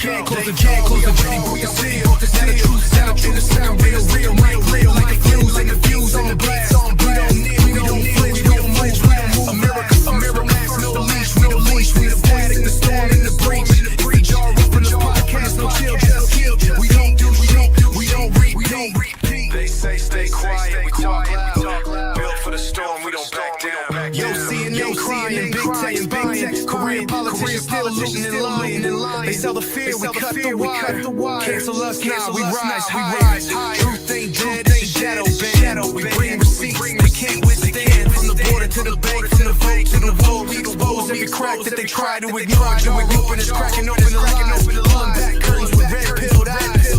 can't close the jaw. We already broke the seal. Now the truth's out. And the sound real, like a fuse on the blast. We don't kneel, we don't flinch, we don't move. America has no leash. We the voice in the storm, in the breach. It's a jar up in the podcast, no chill, just kill. We don't repeat. They say stay quiet, we talk loud. Built for the storm, we don't back down. Yo, CNN crying, big tech, Korean politicians still looting and lying. They sell the fear, we cut the wire. Cancel us now, we rise. Truth ain't dead, it's a shadow band. We bring receipts, they can't withstand. From the border to the bank, from the vote to the vote, we expose every crack that they try to ignore. Joint open is cracking open the lies. Pulling back curtains with red-pilled eyes.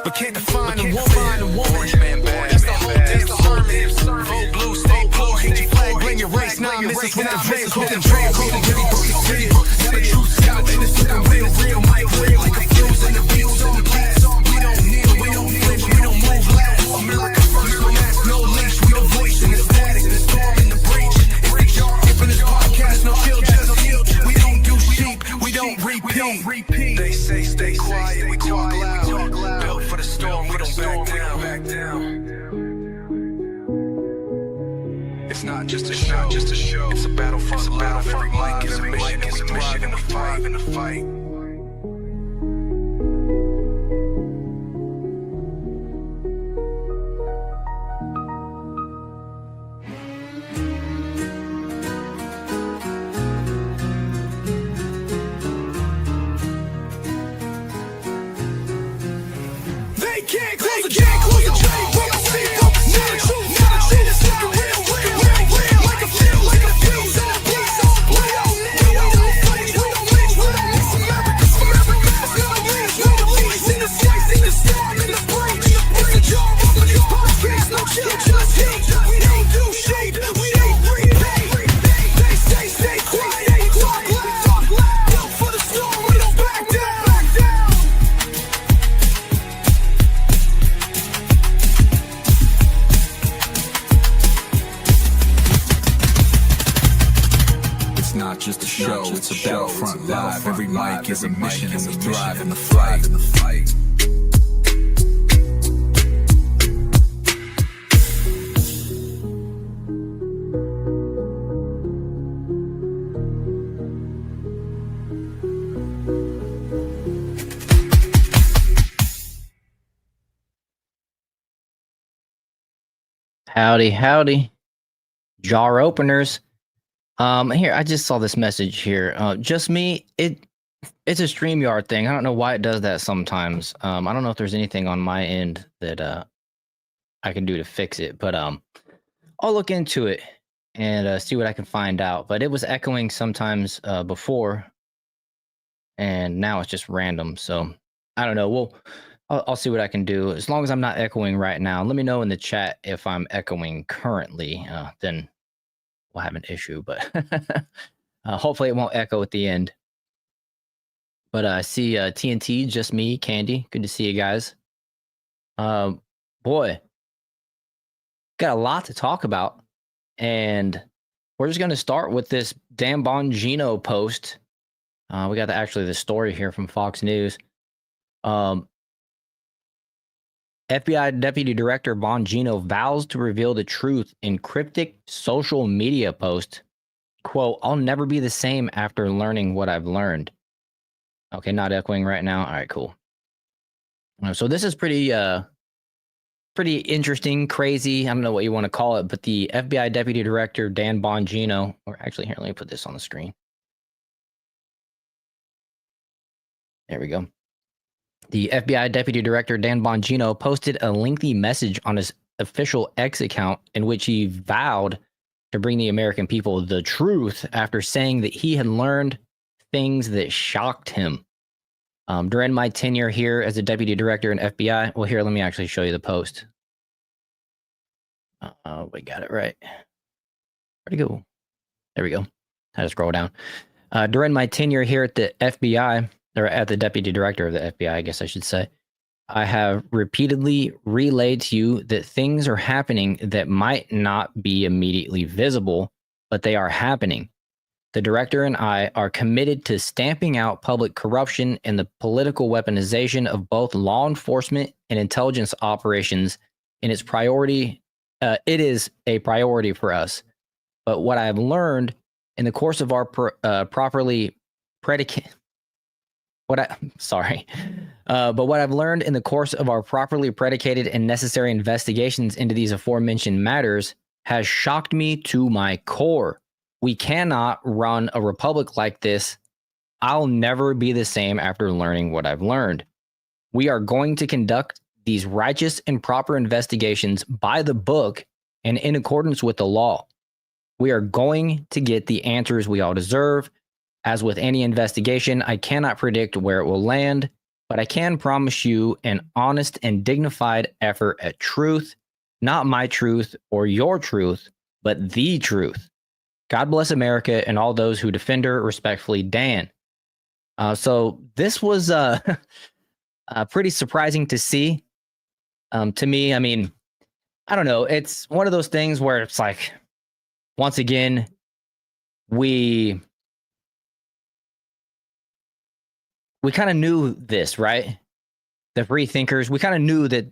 But can't define a woman. Orange man bad, that's the whole damn sermon. Vote blue, stay blue, hate your flag, bring your race. Now misses with the veins, with the trail, with the really broke the seal. Now the truth's out, and it's looking real, like a fuse in the beats on the blast. We don't kneel, we don't flinch, we don't move last. America first, no mask, no leash. We the voice in the static, the storm in the breach. It's a jar up in this podcast, no chill, just kill. We don't do sheep, we don't repeat. They say stay quiet, we talk loud. Built for the storm, we don't back down. It's not just a show. It's a battle for love. Every mic is a mission, and we thrive in the fight. They can't close the J. Broke the seal. Now the truth is looking real. Like a fuse on the blast. We don't flinch, we don't miss. America has no leash. We the least in the slice, in the storm, in the breach. It's a jar up in this podcast, no chill, just kill. We don't do sheep, we don't repeat. They say stay quiet, we talk loud. Built for the storm, we don't back down. It's not just a show, it's a battlefront live. Every mic is a mission, and we thrive in the fight. Howdy. Jar openers. Here, I just saw this message here. Just me. It's a StreamYard thing. I don't know why it does that sometimes. I don't know if there's anything on my end that I can do to fix it, but I'll look into it and see what I can find out. But it was echoing sometimes before, and now it's just random. So I don't know. I'll see what I can do. As long as I'm not echoing right now, let me know in the chat if I'm echoing currently. Then we'll have an issue, but hopefully it won't echo at the end. But I see TNT, just me, Candy. Good to see you guys. Boy, got a lot to talk about, and we're just going to start with this Dan Bongino post. We got actually the story here from Fox News. FBI Deputy Director Bongino vows to reveal the truth in cryptic social media post. Quote, "I'll never be the same after learning what I've learned." Okay, not echoing right now. All right, cool. So this is pretty interesting, crazy. I don't know what you want to call it, but the FBI Deputy Director Dan Bongino, or actually here, let me put this on the screen. There we go. The FBI Deputy Director Dan Bongino posted a lengthy message on his official X account in which he vowed to bring the American people the truth after saying that he had learned things that shocked him. During my tenure here as a Deputy Director in FBI, well, here, let me actually show you the post. We got it right. Where'd it go? There we go. I had to scroll down. During my tenure here at the FBI, or at the Deputy Director of the FBI, I guess I should say, I have repeatedly relayed to you that things are happening that might not be immediately visible, but they are happening. The director and I are committed to stamping out public corruption and the political weaponization of both law enforcement and intelligence operations. And its priority, it is a priority for us. But what I have learned in the course of our properly predicate, but what I've learned in the course of our properly predicated and necessary investigations into these aforementioned matters has shocked me to my core. We cannot run a republic like this. I'll never be the same after learning what I've learned. We are going to conduct these righteous and proper investigations by the book and in accordance with the law. We are going to get the answers we all deserve. As with any investigation, I cannot predict where it will land, but I can promise you an honest and dignified effort at truth, not my truth or your truth, but the truth. God bless America and all those who defend her. Respectfully, Dan. So this was pretty surprising to see. To me, I mean, I don't know. It's one of those things where it's like, once again, we kind of knew this, right? The free thinkers, we kind of knew that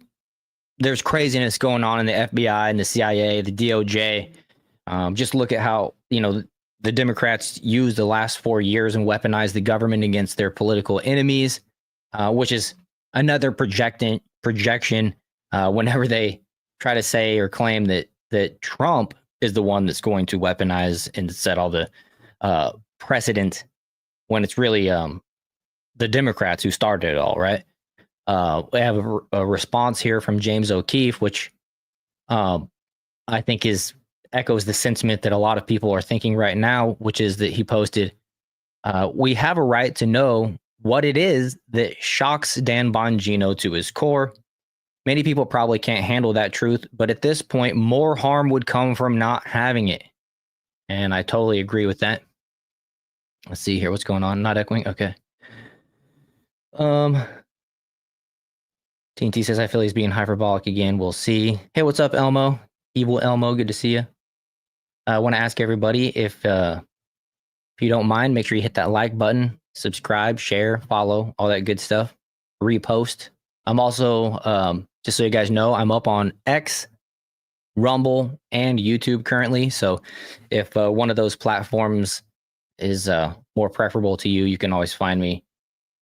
there's craziness going on in the FBI and the CIA, the DOJ. Just look at how, the Democrats used the last 4 years and weaponized the government against their political enemies, which is another projection whenever they try to say or claim that Trump is the one that's going to weaponize and set all the precedent, when it's really the Democrats who started it all, right? We have a response here from James O'Keefe, which I think echoes the sentiment that a lot of people are thinking right now, which is that he posted, we have a right to know what it is that shocks Dan Bongino to his core. Many people probably can't handle that truth, but at this point, more harm would come from not having it. And I totally agree with that. Let's see here. What's going on? Not echoing. Okay. TNT says, I feel he's being hyperbolic again. We'll see. Hey, what's up, Elmo? Evil Elmo. Good to see you. I want to ask everybody if you don't mind, make sure you hit that like button, subscribe, share, follow, all that good stuff. Repost. I'm also, just so you guys know, I'm up on X, Rumble, and YouTube currently. So if one of those platforms is more preferable to you, you can always find me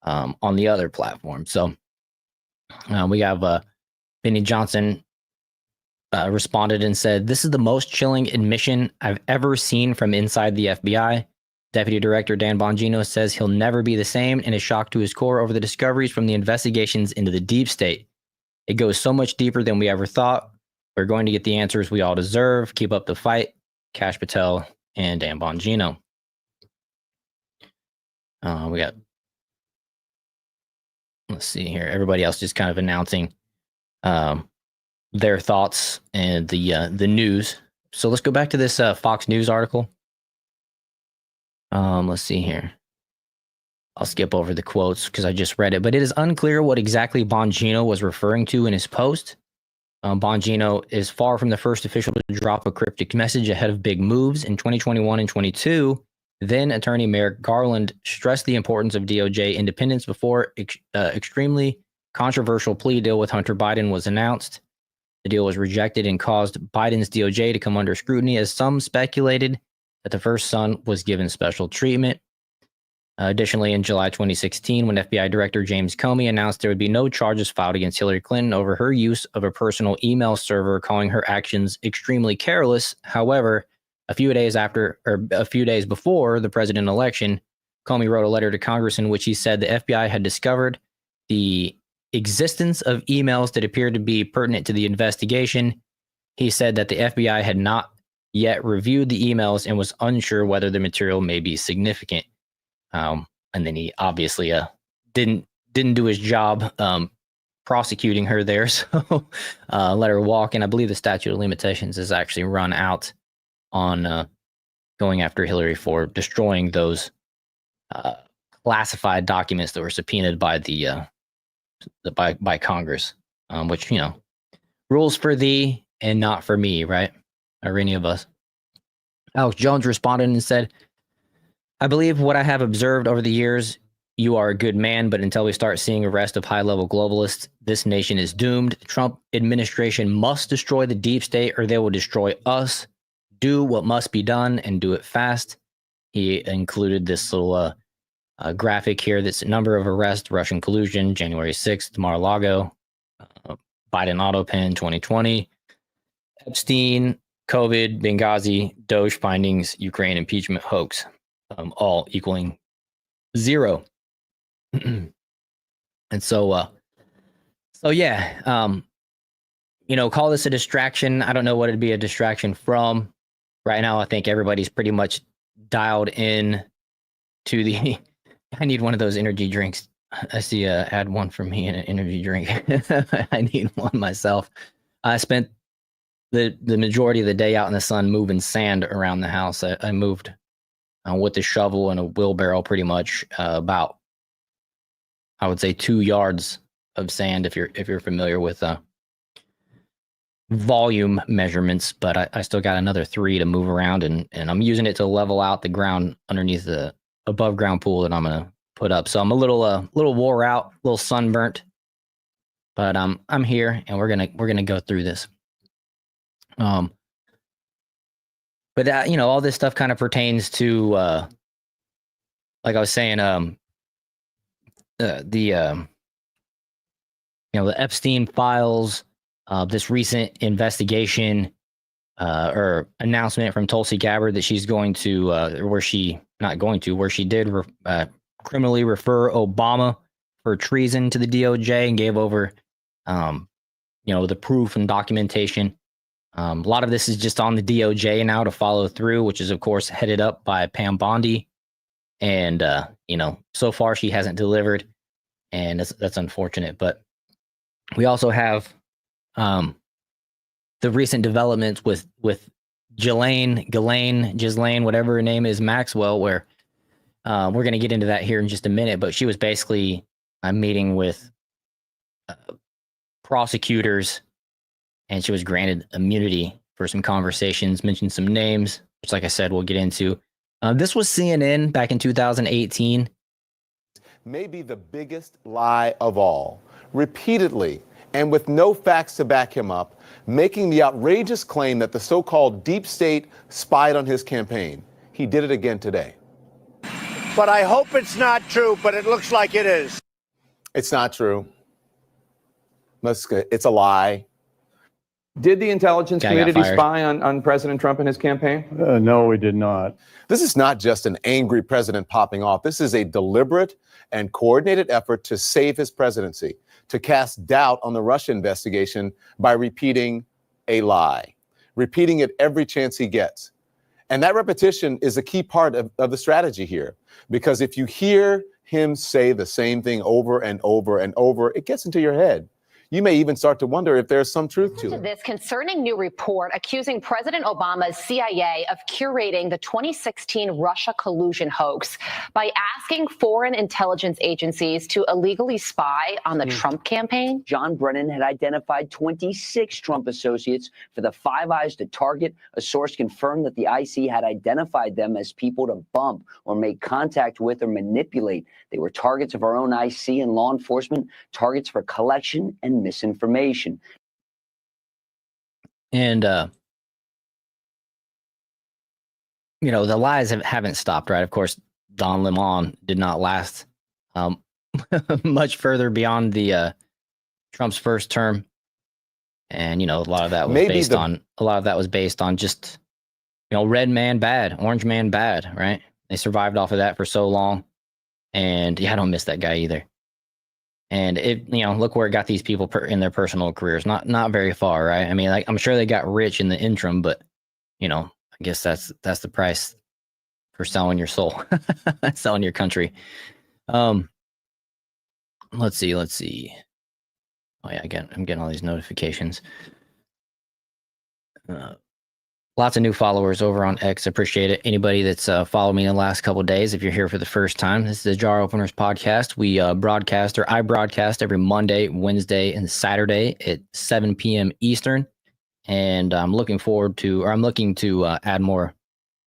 on the other platform. So we have Benny Johnson responded and said, this is the most chilling admission I've ever seen from inside the FBI. Deputy Director Dan Bongino says he'll never be the same and is shocked to his core over the discoveries from the investigations into the deep state. It goes so much deeper than we ever thought. We're going to get the answers we all deserve. Keep up the fight. Kash Patel and Dan Bongino. We got, let's see here. Everybody else just kind of announcing their thoughts and the news. So let's go back to this Fox News article. Let's see here. I'll skip over the quotes because I just read it, but it is unclear what exactly Bongino was referring to in his post. Bongino is far from the first official to drop a cryptic message ahead of big moves. In 2021 and 22, then Attorney Merrick Garland stressed the importance of DOJ independence before extremely controversial plea deal with Hunter Biden was announced. The deal was rejected and caused Biden's DOJ to come under scrutiny, as some speculated that the first son was given special treatment. Additionally, in July 2016, when FBI Director James Comey announced there would be no charges filed against Hillary Clinton over her use of a personal email server, calling her actions extremely careless. However, a few days before the president election, Comey wrote a letter to Congress in which he said the FBI had discovered the existence of emails that appeared to be pertinent to the investigation. He said that the FBI had not yet reviewed the emails and was unsure whether the material may be significant. And then he obviously didn't do his job prosecuting her there, so let her walk. And I believe the statute of limitations has actually run out on going after Hillary for destroying those classified documents that were subpoenaed by by Congress, which, rules for thee and not for me, right? Or any of us. Alex Jones responded and said, I believe what I have observed over the years, you are a good man, but until we start seeing arrest of high-level globalists, this nation is doomed. The Trump administration must destroy the deep state or they will destroy us. Do what must be done and do it fast. He included this little graphic here that's a number of arrests, Russian collusion, January 6th, Mar-a-Lago, Biden auto pen, 2020, Epstein, COVID, Benghazi, Doge findings, Ukraine impeachment hoax, all equaling 0. And so yeah, call this a distraction. I don't know what it'd be a distraction from. Right now, I think everybody's pretty much dialed in to the. I need one of those energy drinks. I see add one for me in an energy drink. I need one myself. I spent the majority of the day out in the sun moving sand around the house. I moved with a shovel and a wheelbarrow pretty much about, I would say, 2 yards of sand if you're familiar with volume measurements, but I still got another 3 to move around, and I'm using it to level out the ground underneath the above ground pool that I'm gonna put up. So I'm a little wore out, a little sunburnt, but I'm here and we're gonna go through this. But that, all this stuff kind of pertains to like I was saying, the Epstein files, this recent investigation or announcement from Tulsi Gabbard that she's going to, where she did criminally refer Obama for treason to the DOJ and gave over, the proof and documentation. A lot of this is just on the DOJ now to follow through, which is, of course, headed up by Pam Bondi. And, so far she hasn't delivered, and that's unfortunate. But we also have the recent developments with Ghislaine, whatever her name is, Maxwell, where we're going to get into that here in just a minute. But she was basically meeting with prosecutors, and she was granted immunity for some conversations, mentioned some names, which, like I said, we'll get into. This was CNN back in 2018. Maybe the biggest lie of all, repeatedly and with no facts to back him up, making the outrageous claim that the so-called deep state spied on his campaign. He did it again today. But I hope it's not true, but it looks like it is. It's not true. It's a lie. Did the intelligence community spy on President Trump and his campaign? No, we did not. This is not just an angry president popping off. This is a deliberate and coordinated effort to save his presidency, to cast doubt on the Russia investigation by repeating a lie, repeating it every chance he gets. And that repetition is a key part of the strategy here, because if you hear him say the same thing over and over and over, it gets into your head. You may even start to wonder if there's some truth to it. This concerning new report accusing President Obama's CIA of curating the 2016 Russia collusion hoax by asking foreign intelligence agencies to illegally spy on the Trump campaign. John Brennan had identified 26 Trump associates for the Five Eyes to target. A source confirmed that the IC had identified them as people to bump or make contact with or manipulate. They were targets of our own IC and law enforcement, targets for collection and misinformation. And the lies haven't stopped, right? Of course, Don Lemon did not last much further beyond the Trump's first term, and a lot of that was based on just red man bad, orange man bad, right? They survived off of that for so long, and I don't miss that guy either. And it, look where it got these people in their personal careers. Not very far, right? I mean, I'm sure they got rich in the interim, but I guess that's the price for selling your soul, selling your country. Let's see. Oh yeah, I'm getting all these notifications. Lots of new followers over on X. Appreciate it. Anybody that's followed me in the last couple of days, if you're here for the first time, this is the Jar Openers podcast. I broadcast every Monday, Wednesday, and Saturday at 7 p.m. Eastern. And I'm looking to add more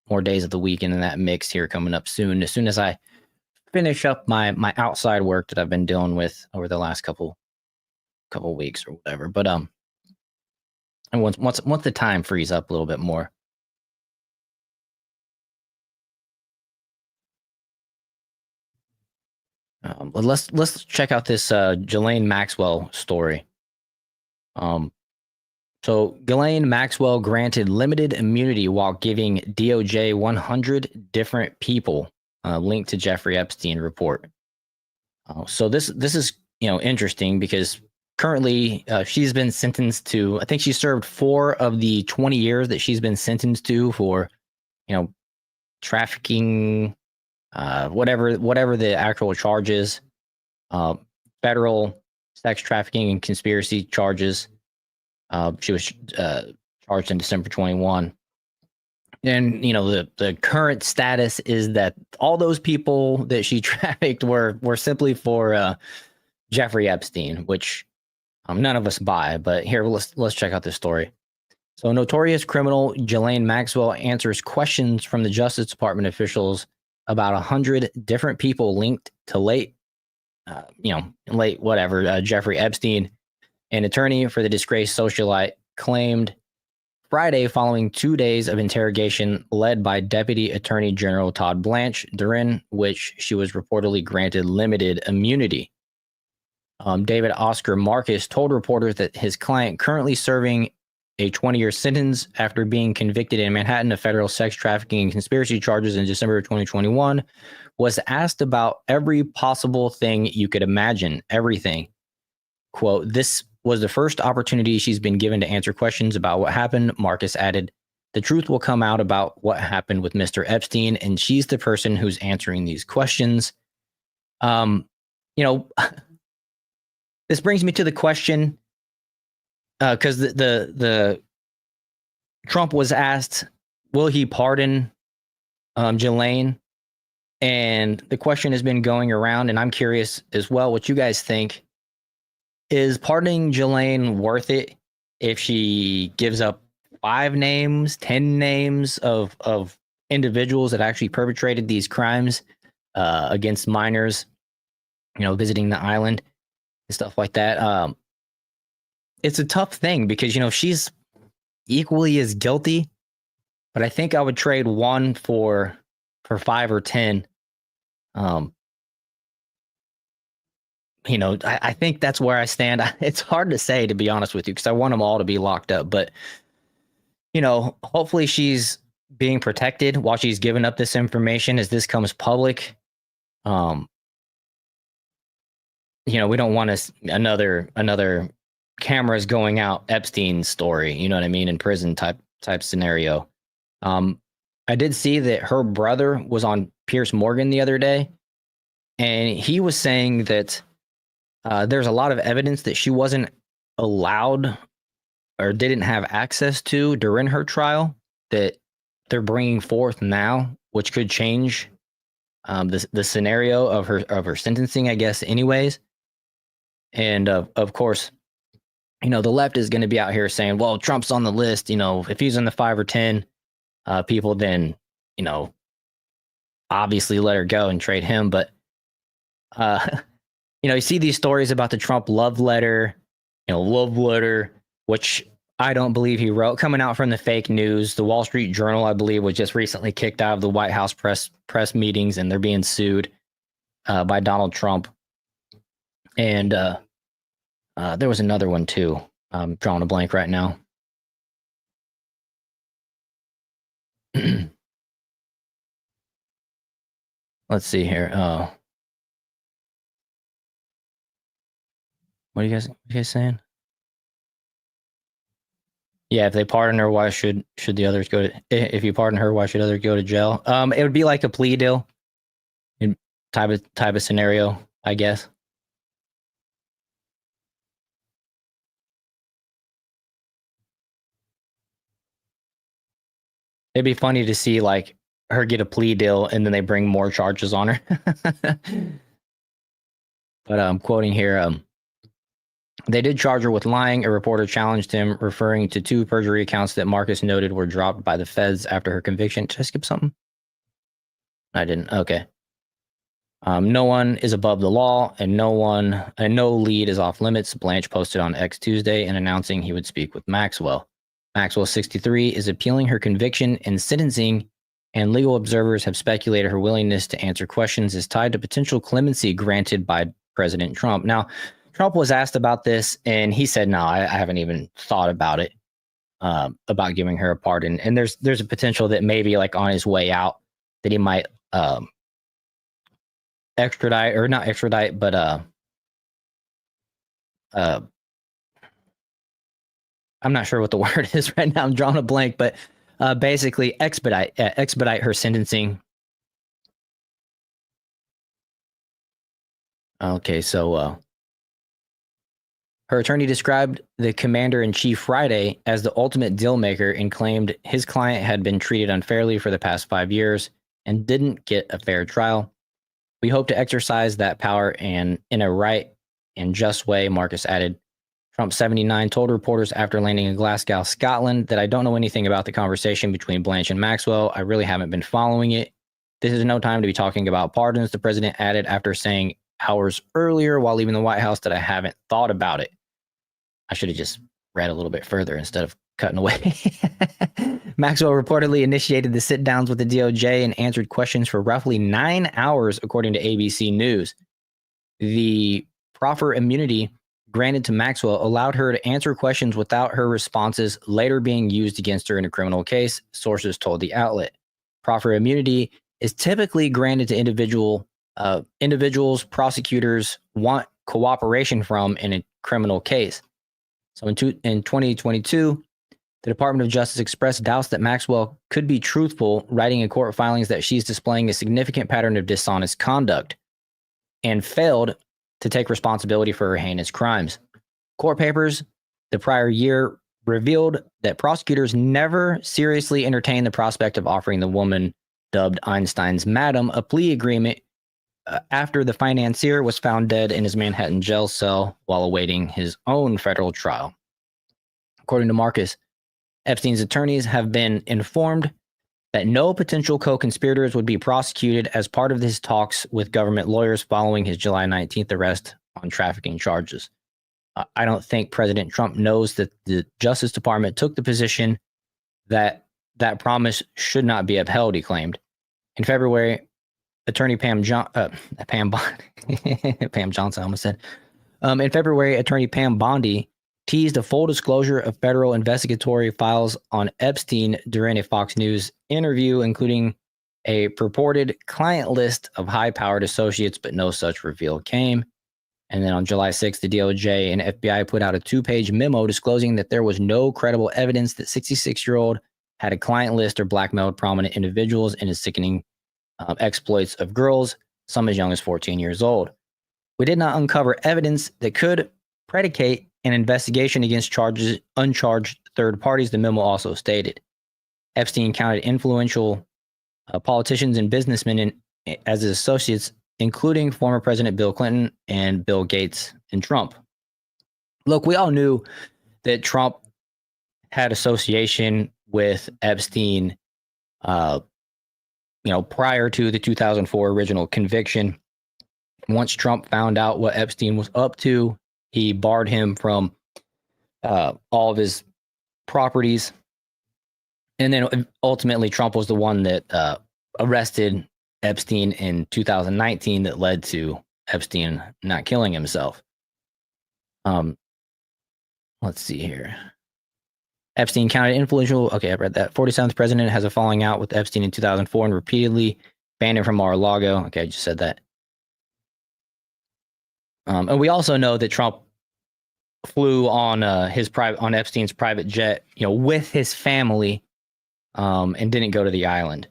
more days of the weekend in that mix here coming up soon. As soon as I finish up my outside work that I've been dealing with over the last couple weeks or whatever. But and once the time frees up a little bit more. Let's check out this Ghislaine Maxwell story. So Ghislaine Maxwell granted limited immunity while giving DOJ 100 different people linked to Jeffrey Epstein report. So this is interesting because currently she's been sentenced to, I think she served 4 of the 20 years that she's been sentenced to for trafficking, whatever the actual charges, federal sex trafficking and conspiracy charges. She was charged in December 21. And, the current status is that all those people that she trafficked were simply for Jeffrey Epstein, which none of us buy. But here, let's check out this story. So notorious criminal Ghislaine Maxwell answers questions from the Justice Department officials about 100 different people linked to Jeffrey Epstein. An attorney for the disgraced socialite claimed Friday, following 2 days of interrogation led by Deputy Attorney General Todd Blanche, during which she was reportedly granted limited immunity. David Oscar Marcus told reporters that his client, currently serving a 20-year sentence after being convicted in Manhattan of federal sex trafficking and conspiracy charges in December of 2021, was asked about every possible thing you could imagine, everything. Quote, "This was the first opportunity she's been given to answer questions about what happened," Marcus added. "The truth will come out about what happened with Mr. Epstein, and she's the person who's answering these questions." This brings me to the question, because the Trump was asked, will he pardon Ghislaine? And the question has been going around, and I'm curious as well what you guys think. Is pardoning Ghislaine worth it if she gives up 5 names, 10 names of individuals that actually perpetrated these crimes against minors, visiting the island and stuff like that? It's a tough thing because, she's equally as guilty, but I think I would trade 1 for 5 or 10. I think that's where I stand. It's hard to say, to be honest with you, because I want them all to be locked up. But, hopefully she's being protected while she's giving up this information as this comes public. We don't want another cameras going out Epstein story, you know what I mean, in prison type scenario. I did see that her brother was on Piers Morgan the other day, and he was saying that there's a lot of evidence that she wasn't allowed or didn't have access to during her trial that they're bringing forth now, which could change the scenario of her sentencing, I guess, anyways. And of course, the left is going to be out here saying, well, Trump's on the list. If he's in the 5 or 10 people, then, obviously let her go and trade him. But, you see these stories about the Trump love letter, which I don't believe he wrote, coming out from the fake news. The Wall Street Journal, I believe, was just recently kicked out of the White House press meetings, and they're being sued by Donald Trump. And there was another one too. I'm drawing a blank right now. Let's see here. What are you guys saying? Yeah, if they pardon her, why should the others go to? If you pardon her, why should others go to jail? It would be like a plea deal, type of scenario, I guess. It'd be funny to see like her get a plea deal and then they bring more charges on her. But I'm quoting here. They did charge her with lying. A reporter challenged him, referring to 2 perjury accounts that Marcus noted were dropped by the feds after her conviction. Did I skip something? I didn't. Okay. No one is above the law, and no lead is off limits. Blanche posted on X Tuesday and announcing he would speak with Maxwell. Maxwell, 63, is appealing her conviction and sentencing, and legal observers have speculated her willingness to answer questions is tied to potential clemency granted by President Trump. Now, Trump was asked about this, and he said, "No, I haven't even thought about it, about giving her a pardon." And there's a potential that maybe, like, on his way out, that he might extradite, or not extradite, but I'm not sure what the word is right now. I'm drawing a blank, but basically expedite her sentencing. Okay, so her attorney described the commander-in-chief Friday as the ultimate deal maker and claimed his client had been treated unfairly for the past 5 years and didn't get a fair trial. We hope to exercise that power and in a right and just way, Marcus added. Trump, 79, told reporters after landing in Glasgow, Scotland, that I don't know anything about the conversation between Blanche and Maxwell. I really haven't been following it. This is no time to be talking about pardons, the president added after saying hours earlier while leaving the White House that I haven't thought about it. I should have just read a little bit further instead of cutting away. Maxwell reportedly initiated the sit-downs with the DOJ and answered questions for roughly 9 hours, according to ABC News. The proffer immunity granted to Maxwell allowed her to answer questions without her responses later being used against her in a criminal case, sources told the outlet. Proffer immunity is typically granted to individuals prosecutors want cooperation from in a criminal case. So in 2022, the Department of Justice expressed doubts that Maxwell could be truthful, writing in court filings that she's displaying a significant pattern of dishonest conduct and failed to take responsibility for her heinous crimes. Court papers the prior year revealed that prosecutors never seriously entertained the prospect of offering the woman dubbed Einstein's Madam a plea agreement after the financier was found dead in his Manhattan jail cell while awaiting his own federal trial. According to Marcus, Epstein's attorneys have been informed that no potential co-conspirators would be prosecuted as part of his talks with government lawyers following his July 19th arrest on trafficking charges. I don't think President Trump knows that the Justice Department took the position that that promise should not be upheld, he claimed. In February, attorney Pam Johnson, I almost said. In February, attorney Pam Bondi teased a full disclosure of federal investigatory files on Epstein during a Fox News interview, including a purported client list of high-powered associates, but no such reveal came. And then on July 6th, the DOJ and FBI put out a 2-page memo disclosing that there was no credible evidence that 66-year-old had a client list or blackmailed prominent individuals in his sickening exploits of girls, some as young as 14 years old. We did not uncover evidence that could predicate an investigation against uncharged third parties, the memo also stated. Epstein counted influential politicians and businessmen as his associates, including former President Bill Clinton and Bill Gates and Trump. Look, we all knew that Trump had association with Epstein, prior to the 2004 original conviction. Once Trump found out what Epstein was up to, he barred him from all of his properties. And then ultimately, Trump was the one that arrested Epstein in 2019 that led to Epstein not killing himself. Let's see here. Epstein counted influential. Okay, I read that. 47th president has a falling out with Epstein in 2004 and repeatedly banned him from Mar-a-Lago. Okay, I just said that. And we also know that Trump flew on on Epstein's private jet, with his family, and didn't go to the island.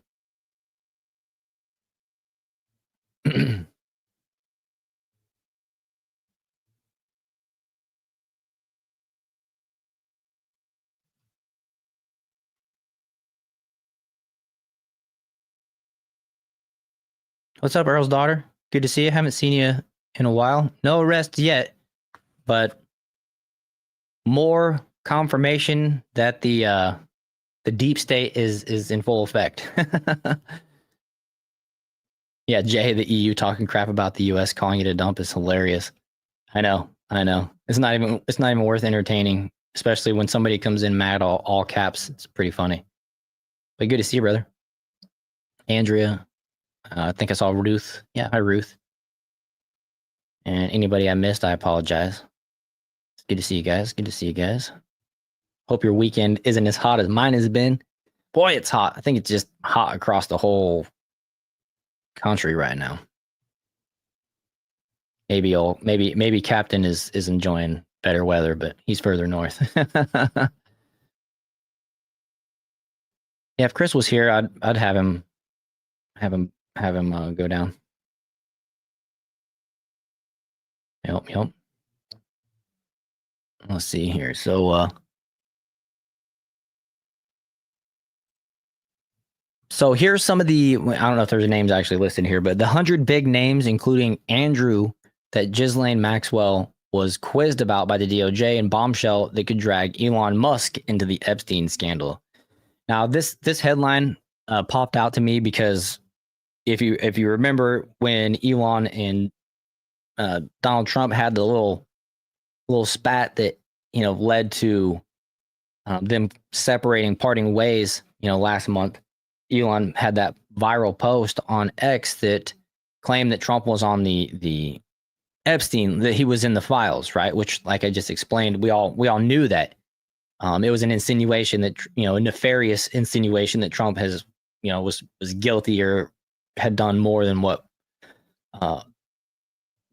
What's up, Earl's daughter? Good to see you. Haven't seen you in a while. No arrest yet, but more confirmation that the deep state is in full effect. Yeah, Jay, the EU talking crap about the US, calling it a dump is hilarious. I know. It's not even worth entertaining, especially when somebody comes in mad all caps. It's pretty funny. But good to see you, brother. Andrea, I think I saw Ruth. Yeah, hi Ruth. And anybody I missed, I apologize. It's good to see you guys. Good to see you guys. Hope your weekend isn't as hot as mine has been. Boy, it's hot. I think it's just hot across the whole country right now. Maybe Captain is enjoying better weather, but he's further north. Yeah, if Chris was here, I'd have him go down. Yep. Let's see here. So so here's some of the, I don't know if there's names actually listed here, but the 100 big names, including Andrew, that Ghislaine Maxwell was quizzed about by the DOJ, and bombshell that could drag Elon Musk into the Epstein scandal. Now, this headline popped out to me because if you remember when Elon and Donald Trump had the little spat that led to them parting ways, last month, Elon had that viral post on X that claimed that Trump was on the Epstein, that he was in the files, right? Which, like I just explained, we all knew that. It was an insinuation that, a nefarious insinuation that Trump has, was guilty or had done more than what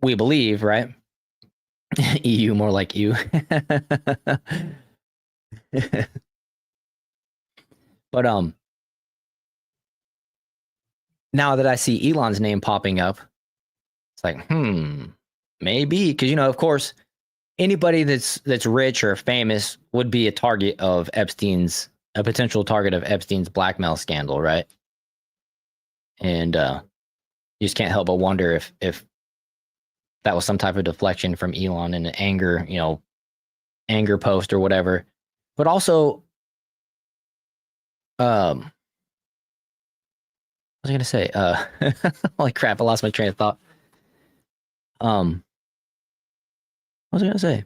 we believe, right? EU, more like you. But now that I see Elon's name popping up, it's like, maybe, because of course, anybody that's rich or famous would be a potential target of Epstein's blackmail scandal, right? And you just can't help but wonder if that was some type of deflection from Elon in an anger post or whatever. But also, what was I gonna say? Holy crap! I lost my train of thought. What was I gonna say?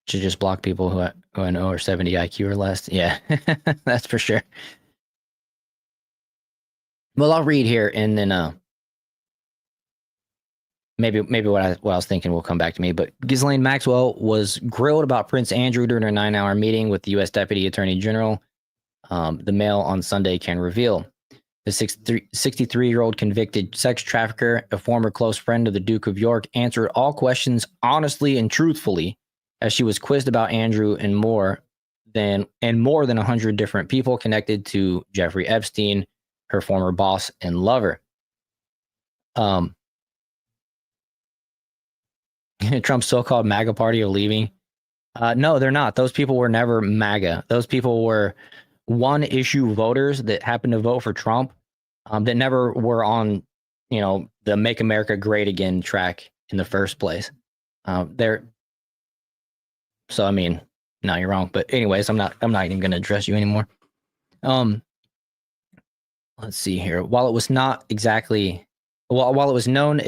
Should just block people who I know are 70 IQ or less. Yeah, that's for sure. Well, I'll read here, and then maybe what I was thinking will come back to me. But Ghislaine Maxwell was grilled about Prince Andrew during a 9-hour meeting with the U.S. Deputy Attorney General. The Mail on Sunday can reveal. The 63-year-old convicted sex trafficker, a former close friend of the Duke of York, answered all questions honestly and truthfully as she was quizzed about Andrew and more than 100 different people connected to Jeffrey Epstein, her former boss and lover. Trump's so-called MAGA party are leaving. No, they're not. Those people were never MAGA. Those people were one-issue voters that happened to vote for Trump, that never were on, the Make America Great Again track in the first place. So I mean, no, you're wrong. But anyways, I'm not even going to address you anymore. Let's see here. While it was not exactly, while it was known,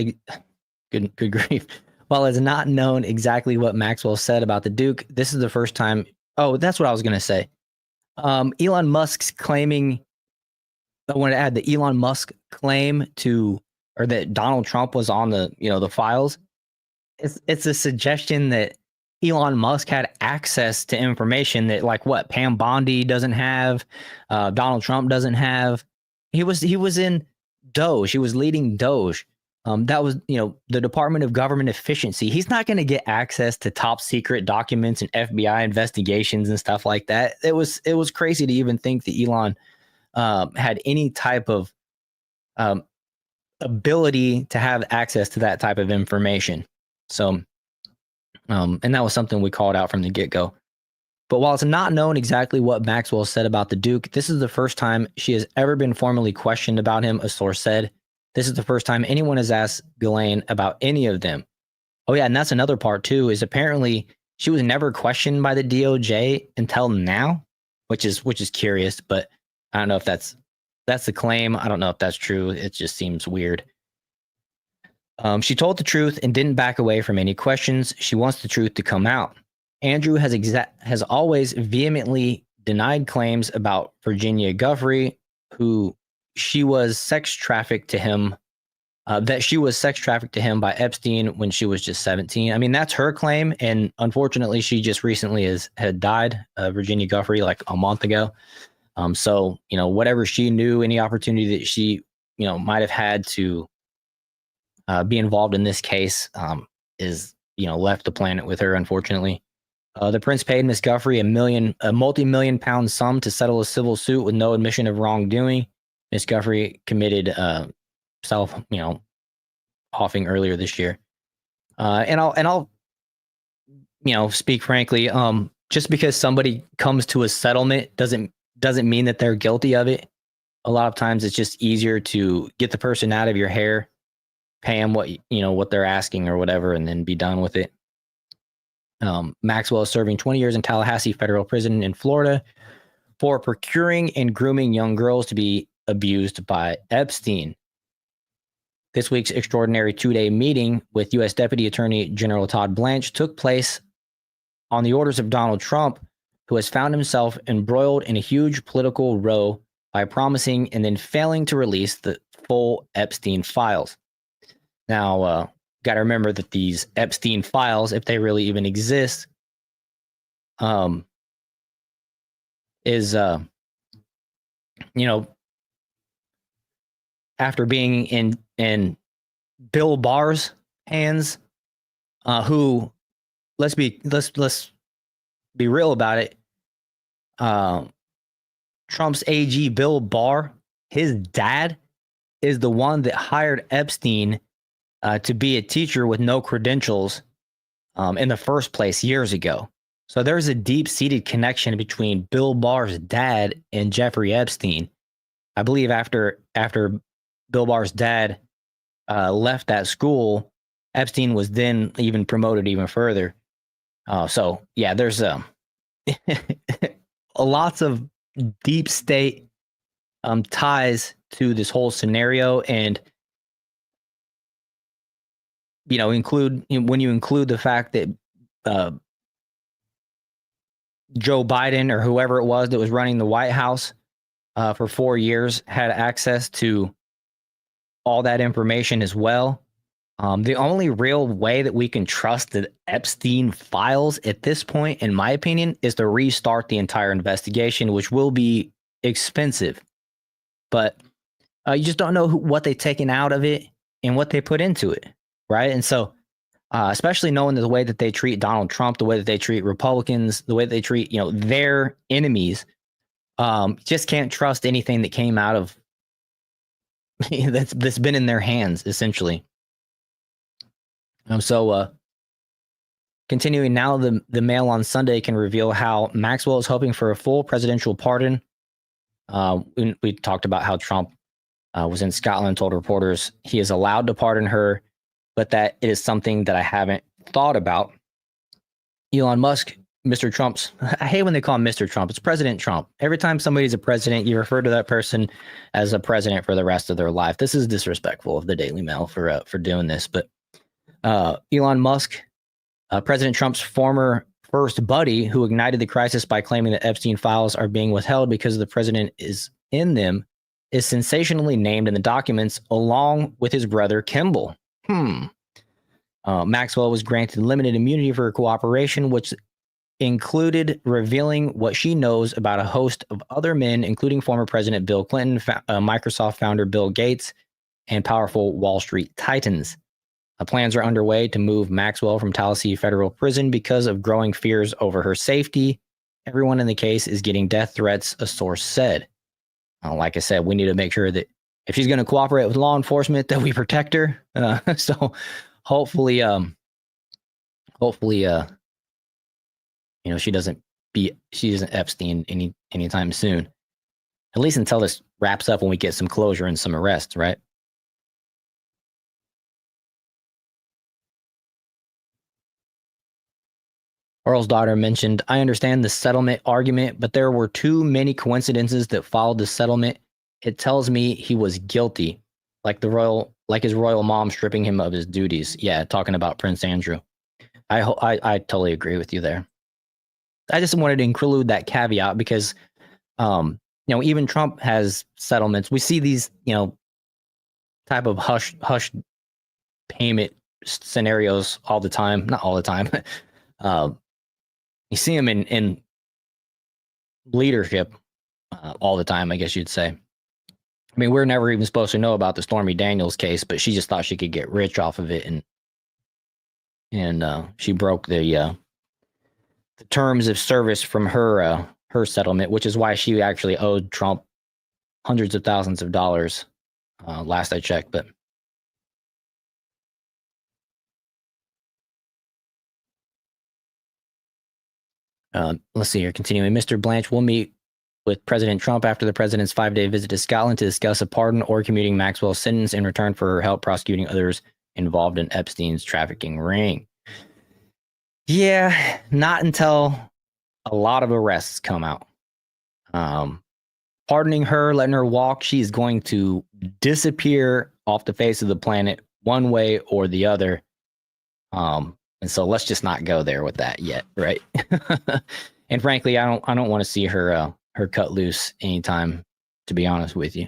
good grief. While it's not known exactly what Maxwell said about the Duke, this is the first time. Oh, that's what I was going to say. Elon Musk's claiming, I want to add the Elon Musk claim or that Donald Trump was on the, the files. It's a suggestion that Elon Musk had access to information that, like, what Pam Bondi doesn't have, Donald Trump doesn't have. He was in DOGE. He was leading DOGE. That was, the Department of Government Efficiency. He's not going to get access to top secret documents and FBI investigations and stuff like that. It was crazy to even think that Elon had any type of ability to have access to that type of information. So, and that was something we called out from the get-go. But while it's not known exactly what Maxwell said about the Duke, this is the first time she has ever been formally questioned about him, a source said. This is the first time anyone has asked Ghislaine about any of them. Oh yeah, and that's another part too, is apparently she was never questioned by the DOJ until now, which is curious, but I don't know if that's the claim. I don't know if that's true. It just seems weird. She told the truth and didn't back away from any questions. She wants the truth to come out. Andrew has always vehemently denied claims about Virginia Giuffre, who she was sex trafficked to him, that she was sex trafficked to him by Epstein when she was just 17. I mean, that's her claim. And unfortunately, she just recently had died, Virginia Giuffre, like a month ago. So, whatever she knew, any opportunity that she, might have had to be involved in this case is, left the planet with her, unfortunately. The prince paid Miss Giuffre a multi-million-pound sum to settle a civil suit with no admission of wrongdoing. Miss Giuffre committed offing earlier this year. And I'll speak frankly. Just because somebody comes to a settlement doesn't mean that they're guilty of it. A lot of times it's just easier to get the person out of your hair, pay them what they're asking or whatever, and then be done with it. Maxwell is serving 20 years in Tallahassee Federal Prison in Florida for procuring and grooming young girls to be abused by Epstein. This week's extraordinary two-day meeting with U.S. Deputy Attorney General Todd Blanche took place on the orders of Donald Trump, who has found himself embroiled in a huge political row by promising and then failing to release the full Epstein files. Now, got to remember that these Epstein files, if they really even exist, is after being in Bill Barr's hands, who let's be real about it. Trump's AG Bill Barr, his dad, is the one that hired Epstein to be a teacher with no credentials in the first place years ago. So there's a deep-seated connection between Bill Barr's dad and Jeffrey Epstein. I believe after Bill Barr's dad left that school, Epstein was then even promoted even further. So yeah, there's lots of deep state ties to this whole scenario, and when you include the fact that Joe Biden or whoever it was that was running the White House for 4 years had access to all that information as well. The only real way that we can trust the Epstein files at this point, in my opinion, is to restart the entire investigation, which will be expensive. But you just don't know what they've taken out of it and what they put into it, right? And so, especially knowing the way that they treat Donald Trump, the way that they treat Republicans, the way that they treat their enemies, just can't trust anything that came out of that's been in their hands, essentially. So continuing now, the Mail on Sunday can reveal how Maxwell is hoping for a full presidential pardon. We talked about how Trump was in Scotland, told reporters he is allowed to pardon her, but that it is something that I haven't thought about. Elon Musk, Mr. Trump's, I hate when they call him Mr. Trump. It's President Trump. Every time somebody's a president, you refer to that person as a president for the rest of their life. This is disrespectful of the Daily Mail for doing this, but Elon Musk, President Trump's former first buddy, who ignited the crisis by claiming that Epstein files are being withheld because the president is in them, is sensationally named in the documents along with his brother Kimball. Maxwell was granted limited immunity for her cooperation, which included revealing what she knows about a host of other men, including former President Bill Clinton, Microsoft founder Bill Gates, and powerful Wall Street titans. Plans are underway to move Maxwell from Tallahassee Federal Prison because of growing fears over her safety. Everyone in the case is getting death threats, a source said. Like I said, we need to make sure that if she's going to cooperate with law enforcement, that we protect her. So hopefully, she doesn't Epstein anytime soon. At least until this wraps up, when we get some closure and some arrests, right? Earl's daughter mentioned, I understand the settlement argument, but there were too many coincidences that followed the settlement. It tells me he was guilty, like his royal mom stripping him of his duties. Yeah, talking about Prince Andrew. I totally agree with you there. I just wanted to include that caveat because, even Trump has settlements. We see these, type of hush payment scenarios all the time. Not all the time. You see them in leadership all the time, I guess you'd say. I mean, we're never even supposed to know about the Stormy Daniels case, but she just thought she could get rich off of it, and she broke the terms of service from her settlement, which is why she actually owed Trump hundreds of thousands of dollars last I checked. But let's see here. Continuing, Mr. Blanche will meet with President Trump after the president's 5-day visit to Scotland to discuss a pardon or commuting Maxwell's sentence in return for her help prosecuting others involved in Epstein's trafficking ring. Yeah, not until a lot of arrests come out. Pardoning her, letting her walk, she's going to disappear off the face of the planet one way or the other. And so let's just not go there with that yet, right? And frankly, I don't want to see her cut loose anytime, to be honest with you.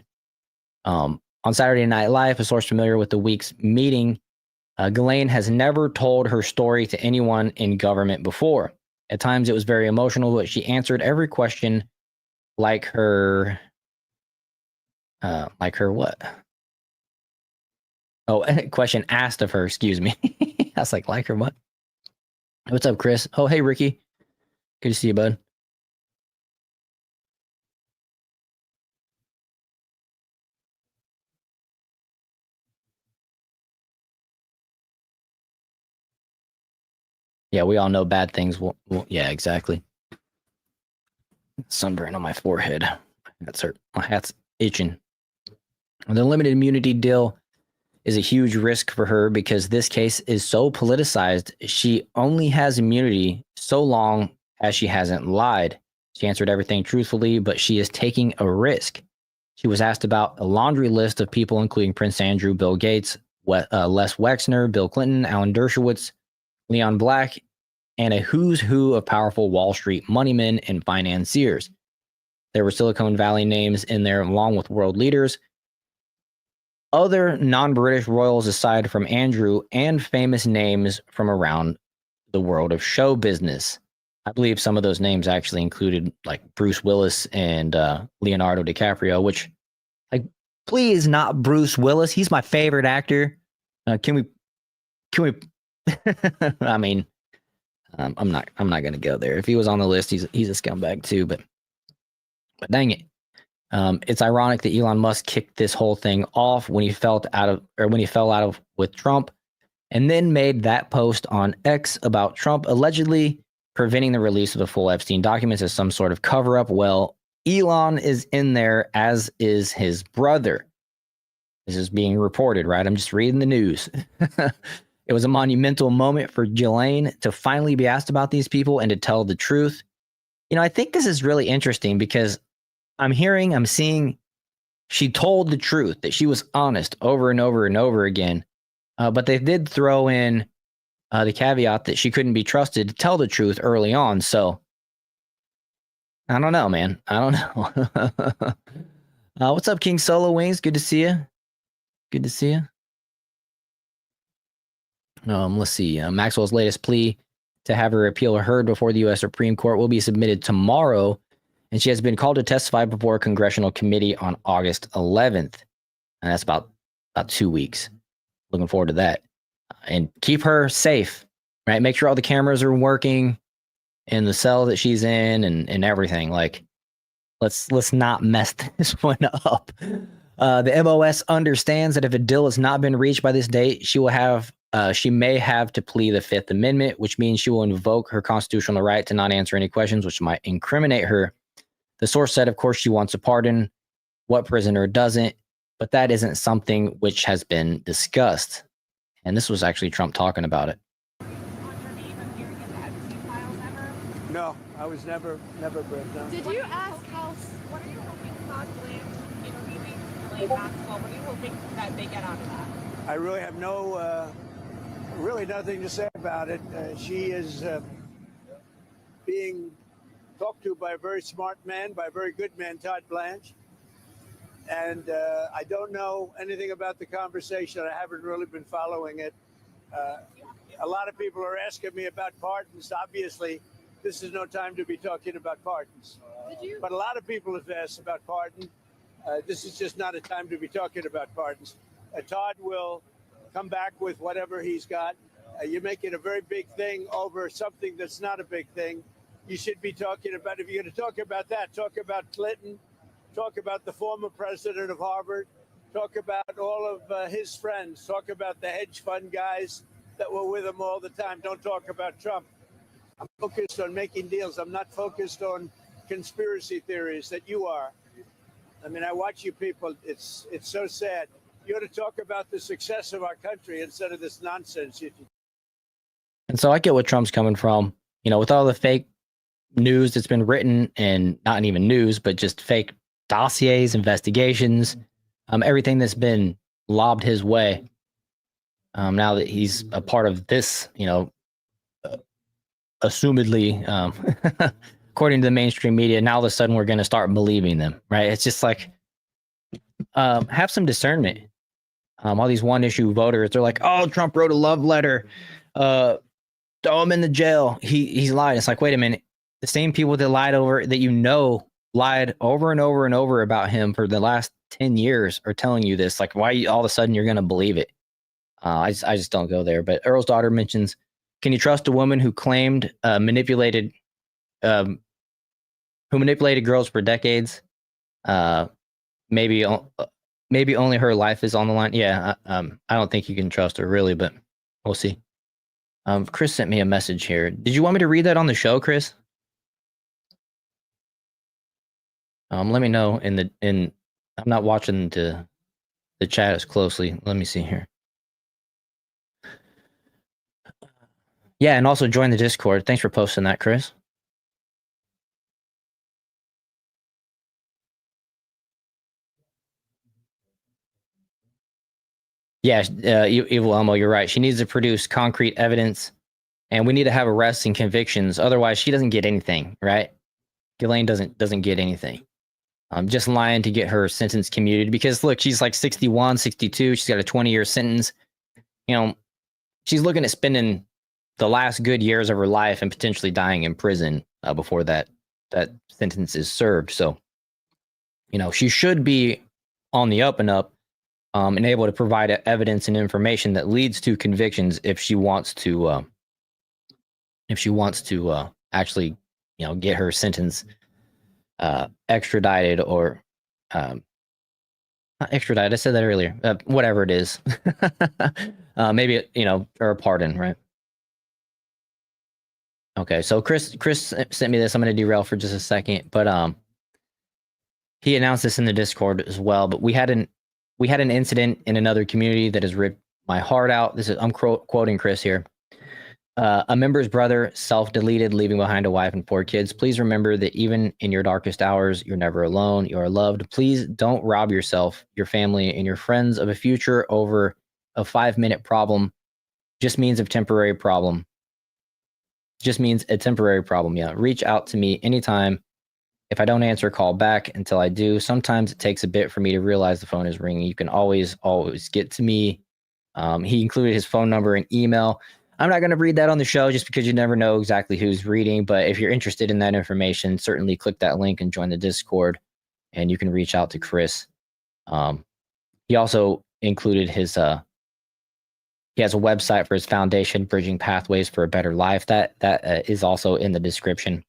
On Saturday Night Live, a source familiar with the week's meeting, Ghislaine has never told her story to anyone in government before. At times, it was very emotional, but she answered every question like her what? Oh, question asked of her, excuse me. I was like her what? What's up, Chris? Oh, hey, Ricky. Good to see you, bud. Yeah, we all know bad things will yeah, exactly. Sunburn on my forehead. That's hurt. My hat's itching. The limited immunity deal is a huge risk for her because this case is so politicized. She only has immunity so long as she hasn't lied. She answered everything truthfully, but she is taking a risk. She was asked about a laundry list of people, including Prince Andrew, Bill Gates, Les Wexner, Bill Clinton, Alan Dershowitz, Leon Black, and a who's who of powerful Wall Street moneymen and financiers. There were Silicon Valley names in there along with world leaders. Other non-British royals aside from Andrew and famous names from around the world of show business. I believe some of those names actually included like Bruce Willis and Leonardo DiCaprio, which please not Bruce Willis. He's my favorite actor. Can we I mean, I'm not going to go there. If he was on the list, he's a scumbag too, but dang it. It's ironic that Elon Musk kicked this whole thing off when he fell out of with Trump and then made that post on X about Trump allegedly preventing the release of the full Epstein documents as some sort of cover up. Well, Elon is in there, as is his brother. This is being reported, right? I'm just reading the news. It was a monumental moment for Ghislaine to finally be asked about these people and to tell the truth. I think this is really interesting because I'm seeing she told the truth, that she was honest over and over and over again. But they did throw in the caveat that she couldn't be trusted to tell the truth early on. So I don't know, man. I don't know. What's up, King Solo Wings? Good to see you. Good to see you. Let's see. Maxwell's latest plea to have her appeal heard before the U.S. Supreme Court will be submitted tomorrow, and she has been called to testify before a congressional committee on August 11th. And that's about 2 weeks. Looking forward to that. And keep her safe, right? Make sure all the cameras are working in the cell that she's in and everything. Like, let's not mess this one up. The MOS understands that if a deal has not been reached by this date, she may have to plea the Fifth Amendment, which means she will invoke her constitutional right to not answer any questions, which might incriminate her. The source said, of course, she wants a pardon. What prisoner doesn't? But that isn't something which has been discussed. And this was actually Trump talking about it. was never briefed. No. Did you ask how? What are you hoping Todd Blanche interviewing play basketball? What are you hoping that they get out of that? I really have really nothing to say about it. She is being talked to by a very smart man, by a very good man, Todd Blanche. And I don't know anything about the conversation. I haven't really been following it. A lot of people are asking me about pardons. Obviously, this is no time to be talking about pardons. But a lot of people have asked about pardon. This is just not a time to be talking about pardons. Todd will come back with whatever he's got. You're making a very big thing over something that's not a big thing. You should be talking about, if you're going to talk about that, talk about Clinton, talk about the former president of Harvard, talk about all of his friends, talk about the hedge fund guys that were with him all the time. Don't talk about Trump. I'm focused on making deals. I'm not focused on conspiracy theories that you are. I mean, I watch you people. It's so sad. You ought to talk about the success of our country instead of this nonsense. And so I get what Trump's coming from. You know, with all the fake news that's been written, and not even news, but just fake dossiers, investigations, everything that's been lobbed his way. Now that he's a part of this, you know, assumedly, according to the mainstream media, now all of a sudden we're going to start believing them, right? It's just like, have some discernment. All these one issue voters, they're like, oh, Trump wrote a love letter. Throw him in the jail. He's lied. It's like, wait a minute. The same people that lied over and over and over about him for the last 10 years are telling you this. Like, why all of a sudden you're going to believe it? I just don't go there. But Earl's daughter mentions, can you trust a woman who claimed manipulated girls for decades? Maybe only her life is on the line. Yeah, I don't think you can trust her really, but we'll see. Chris sent me a message here. Did you want me to read that on the show, Chris? Let me know I'm not watching the chat as closely. Let me see here. Yeah, and also join the Discord. Thanks for posting that, Chris. Yeah, Evil Elmo, you're right. She needs to produce concrete evidence, and we need to have arrests and convictions. Otherwise, she doesn't get anything, right? Ghislaine doesn't get anything. Just lying to get her sentence commuted, because look, she's like 61, 62. She's got a 20-year sentence. You know, she's looking at spending the last good years of her life and potentially dying in prison before that sentence is served. So, you know, she should be on the up and up, and able to provide evidence and information that leads to convictions if she wants to actually, you know, get her sentence extradited or not extradited. I said that earlier. Whatever it is, maybe, you know, or a pardon, right? Okay, so Chris sent me this. I'm going to derail for just a second, but he announced this in the Discord as well. But we had an incident in another community that has ripped my heart out. I'm quoting Chris here. A member's brother self-deleted, leaving behind a wife and 4 kids. Please remember that even in your darkest hours, you're never alone. You are loved. Please don't rob yourself, your family, and your friends of a future over a 5-minute problem. Just means a temporary problem. Yeah. Reach out to me anytime. If I don't answer, call back until I do. Sometimes it takes a bit for me to realize the phone is ringing. You can always get to me. He included his phone number and email. I'm not going to read that on the show just because you never know exactly who's reading. But if you're interested in that information, certainly click that link and join the Discord, and you can reach out to Chris. He also included he has a website for his foundation, Bridging Pathways for a Better Life. That is also in the description.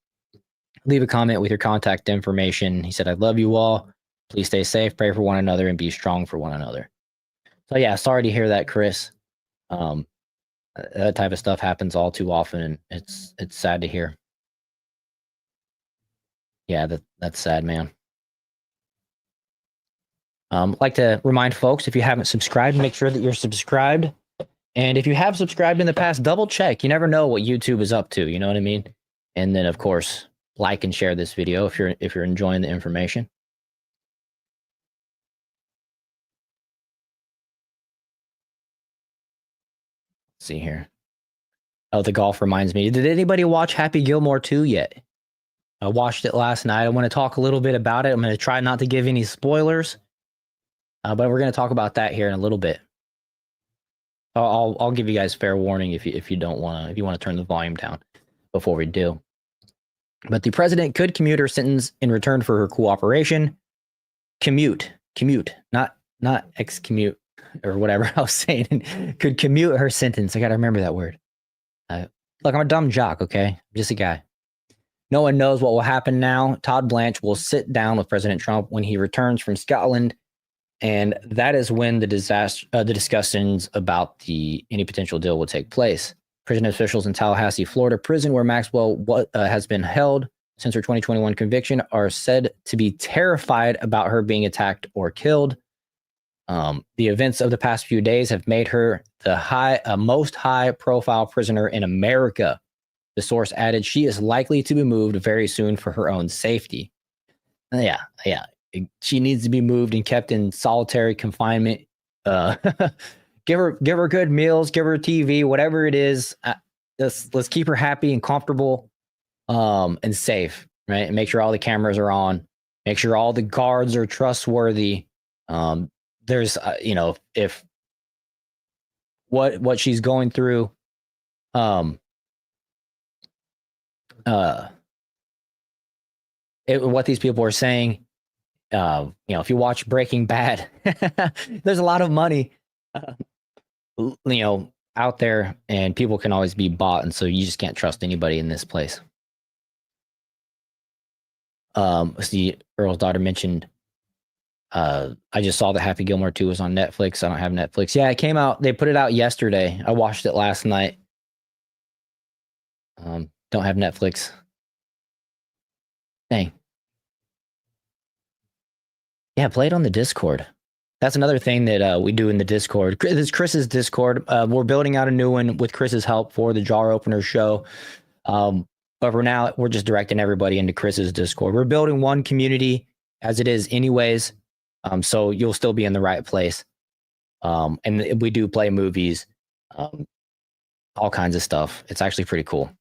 Leave a comment with your contact information. He said, I love you all. Please stay safe, pray for one another, and be strong for one another. So yeah, sorry to hear that, Chris. That type of stuff happens all too often, and it's sad to hear. Yeah, that's sad, man. Like to remind folks, if you haven't subscribed, make sure that you're subscribed. And if you have subscribed in the past, double check. You never know what YouTube is up to, you know what I mean? And then, of course, like and share this video if you're enjoying the information. Let's see here. Oh, the golf reminds me. Did anybody watch Happy Gilmore 2 yet? I watched it last night. I want to talk a little bit about it. I'm going to try not to give any spoilers, but we're going to talk about that here in a little bit. I'll give you guys fair warning if you don't want to, if you want to turn the volume down before we do. But the president could commute her sentence in return for her cooperation. Commute, not excommute or whatever I was saying. Could commute her sentence. I got to remember that word. Look, I'm a dumb jock, okay? I'm just a guy. No one knows what will happen now. Todd Blanche will sit down with President Trump when he returns from Scotland, and that is when the discussions about any potential deal will take place. Prison officials in Tallahassee, Florida prison, where Maxwell has been held since her 2021 conviction, are said to be terrified about her being attacked or killed. The events of the past few days have made her the most high-profile prisoner in America. The source added she is likely to be moved very soon for her own safety. Yeah. She needs to be moved and kept in solitary confinement. Give her good meals, give her TV, whatever it is. Let's keep her happy and comfortable, and safe, right? And make sure all the cameras are on. Make sure all the guards are trustworthy. There's, if what she's going through, what these people are saying, if you watch Breaking Bad, there's a lot of money, out there, and people can always be bought, and so you just can't trust anybody in this place. See, Earl's daughter mentioned, I just saw that Happy Gilmore 2 was on Netflix. I don't have Netflix. Yeah, it came out. They put it out yesterday. I watched it last night. Don't have Netflix. Dang. Yeah, play it on the Discord. That's another thing that we do in the Discord. This is Chris's Discord. We're building out a new one with Chris's help for the Jar Opener show. But for now, we're just directing everybody into Chris's Discord. We're building one community as it is anyways. So you'll still be in the right place. And we do play movies, all kinds of stuff. It's actually pretty cool.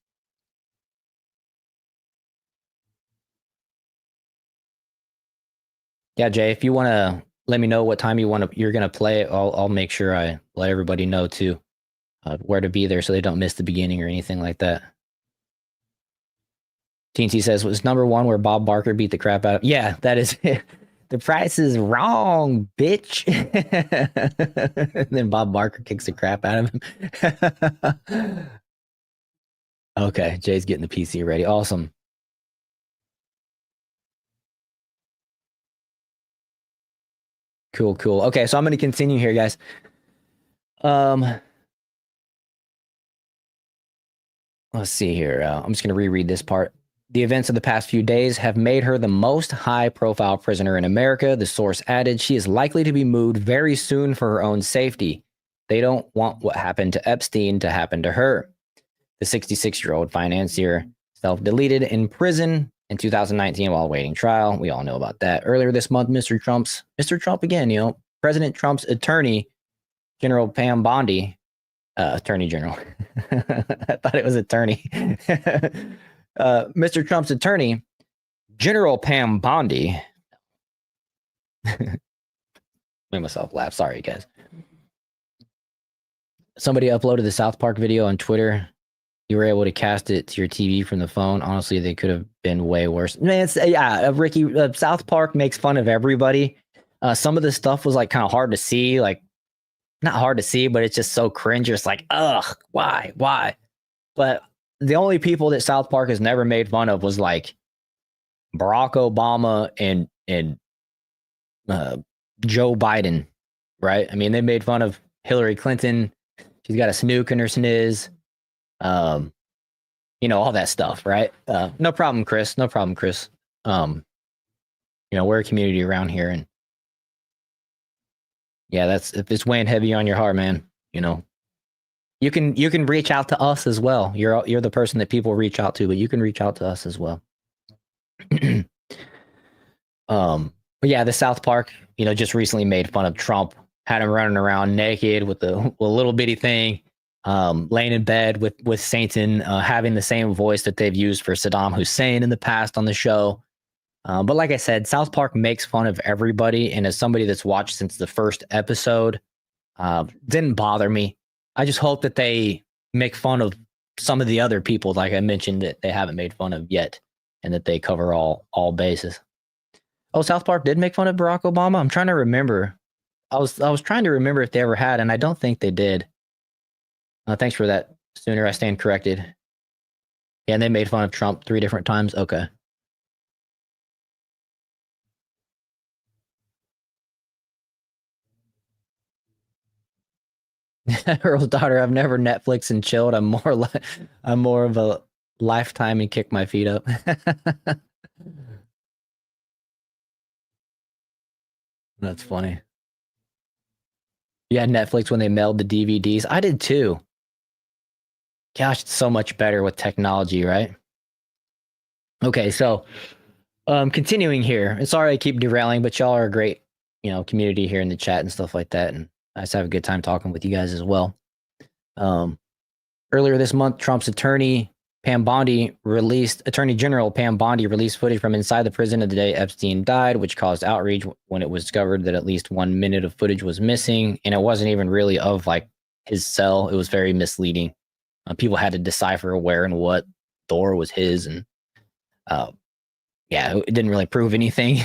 Yeah, Jay, if you want to let me know what time you're going to play it, I'll make sure I let everybody know too, where to be there so they don't miss the beginning or anything like that. TNT says, was number one where Bob Barker beat the crap out of... Yeah, that is it. The price is wrong, bitch. And then Bob Barker kicks the crap out of him. Okay, Jay's getting the PC ready. Awesome. Cool. Okay, so I'm going to continue here, guys. Let's see here. I'm just going to reread this part. The events of the past few days have made her the most high-profile prisoner in America. The source added she is likely to be moved very soon for her own safety. They don't want what happened to Epstein to happen to her. The 66-year-old financier self-deleted in prison in 2019 while awaiting trial. We all know about that. Earlier this month, Mr. Trump again, President Trump's attorney, General Pam Bondi, Attorney General. I thought it was attorney. Mr. Trump's attorney, General Pam Bondi. Made myself laugh. Sorry, guys. Somebody uploaded the South Park video on Twitter. You were able to cast it to your TV from the phone. Honestly, they could have been way worse. Man, Ricky, South Park makes fun of everybody. Some of this stuff was like kind of hard to see, like not hard to see, but it's just so cringe. It's like, ugh, why? But the only people that South Park has never made fun of was like Barack Obama and Joe Biden, right? I mean, they made fun of Hillary Clinton. She's got a snook in her sniz. All that stuff, right? No problem, Chris. We're a community around here, and yeah, if it's weighing heavy on your heart, man, you can reach out to us as well. You're the person that people reach out to, but you can reach out to us as well. But yeah, the South Park, just recently made fun of Trump, had him running around naked with a little bitty thing, laying in bed with Satan, having the same voice that they've used for Saddam Hussein in the past on the show. But like I said, South Park makes fun of everybody. And as somebody that's watched since the first episode, didn't bother me. I just hope that they make fun of some of the other people, like I mentioned, that they haven't made fun of yet, and that they cover all bases. Oh, South Park did make fun of Barack Obama? I'm trying to remember. I was trying to remember if they ever had, and I don't think they did. Thanks for that, Sooner. I stand corrected. Yeah, and they made fun of Trump 3 different times. Okay. Earl's daughter, I've never Netflix and chilled. I'm more of a Lifetime and kick my feet up. That's funny. Yeah, Netflix when they mailed the DVDs. I did too. Gosh, it's so much better with technology, right? Okay, so continuing here. And sorry I keep derailing, but y'all are a great, community here in the chat and stuff like that. And I just have a good time talking with you guys as well. Earlier this month, Trump's Attorney General Pam Bondi released footage from inside the prison of the day Epstein died, which caused outrage when it was discovered that at least 1 minute of footage was missing. And it wasn't even really of like his cell. It was very misleading. People had to decipher where and what door was his. And it didn't really prove anything.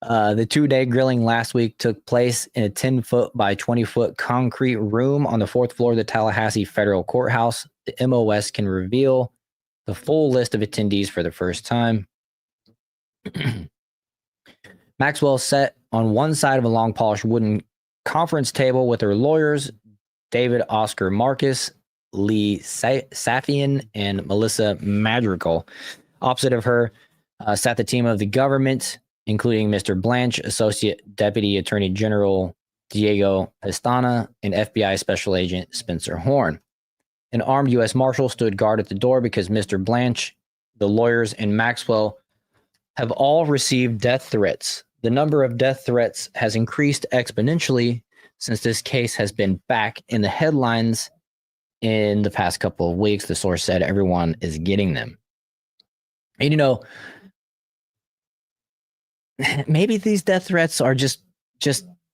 The 2-day grilling last week took place in a 10-foot by 20-foot concrete room on the 4th floor of the Tallahassee Federal Courthouse. The MOS can reveal the full list of attendees for the first time. Maxwell sat on one side of a long polished wooden conference table with her lawyers, David Oscar Marcus, Lee Safian, and Melissa Madrigal. Opposite of her sat the team of the government, including Mr. Blanche, Associate Deputy Attorney General Diego Pestana, and FBI Special Agent Spencer Horn. An armed U.S. Marshal stood guard at the door because Mr. Blanche, the lawyers, and Maxwell have all received death threats. The number of death threats has increased exponentially since this case has been back in the headlines in the past couple of weeks. The source said everyone is getting them. And maybe these death threats are just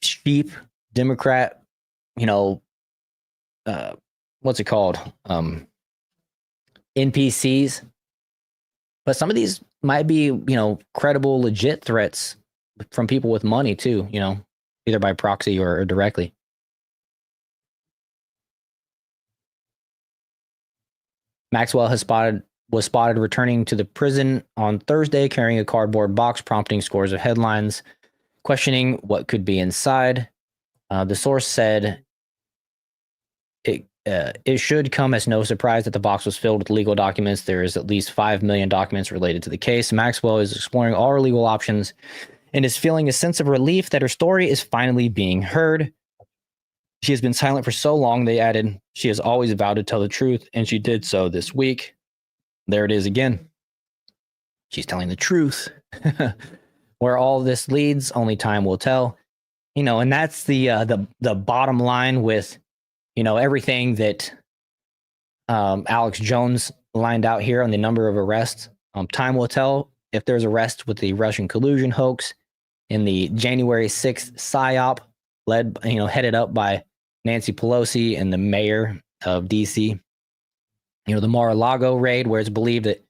cheap Democrat, what's it called? NPCs. But some of these might be, credible, legit threats from people with money too, either by proxy or directly. Maxwell was spotted returning to the prison on Thursday carrying a cardboard box, prompting scores of headlines questioning what could be inside. The source said it should come as no surprise that the box was filled with legal documents. There is at least 5 million documents related to the case. Maxwell is exploring all her legal options and is feeling a sense of relief that her story is finally being heard. She has been silent for so long, they added. She has always vowed to tell the truth, and she did so this week. There it is again. She's telling the truth. Where all this leads, only time will tell. And that's the bottom line with, everything that Alex Jones lined out here on the number of arrests. Time will tell if there's arrests with the Russian collusion hoax in the January 6th PSYOP headed up by Nancy Pelosi and the mayor of DC. The Mar-a-Lago raid, where it's believed that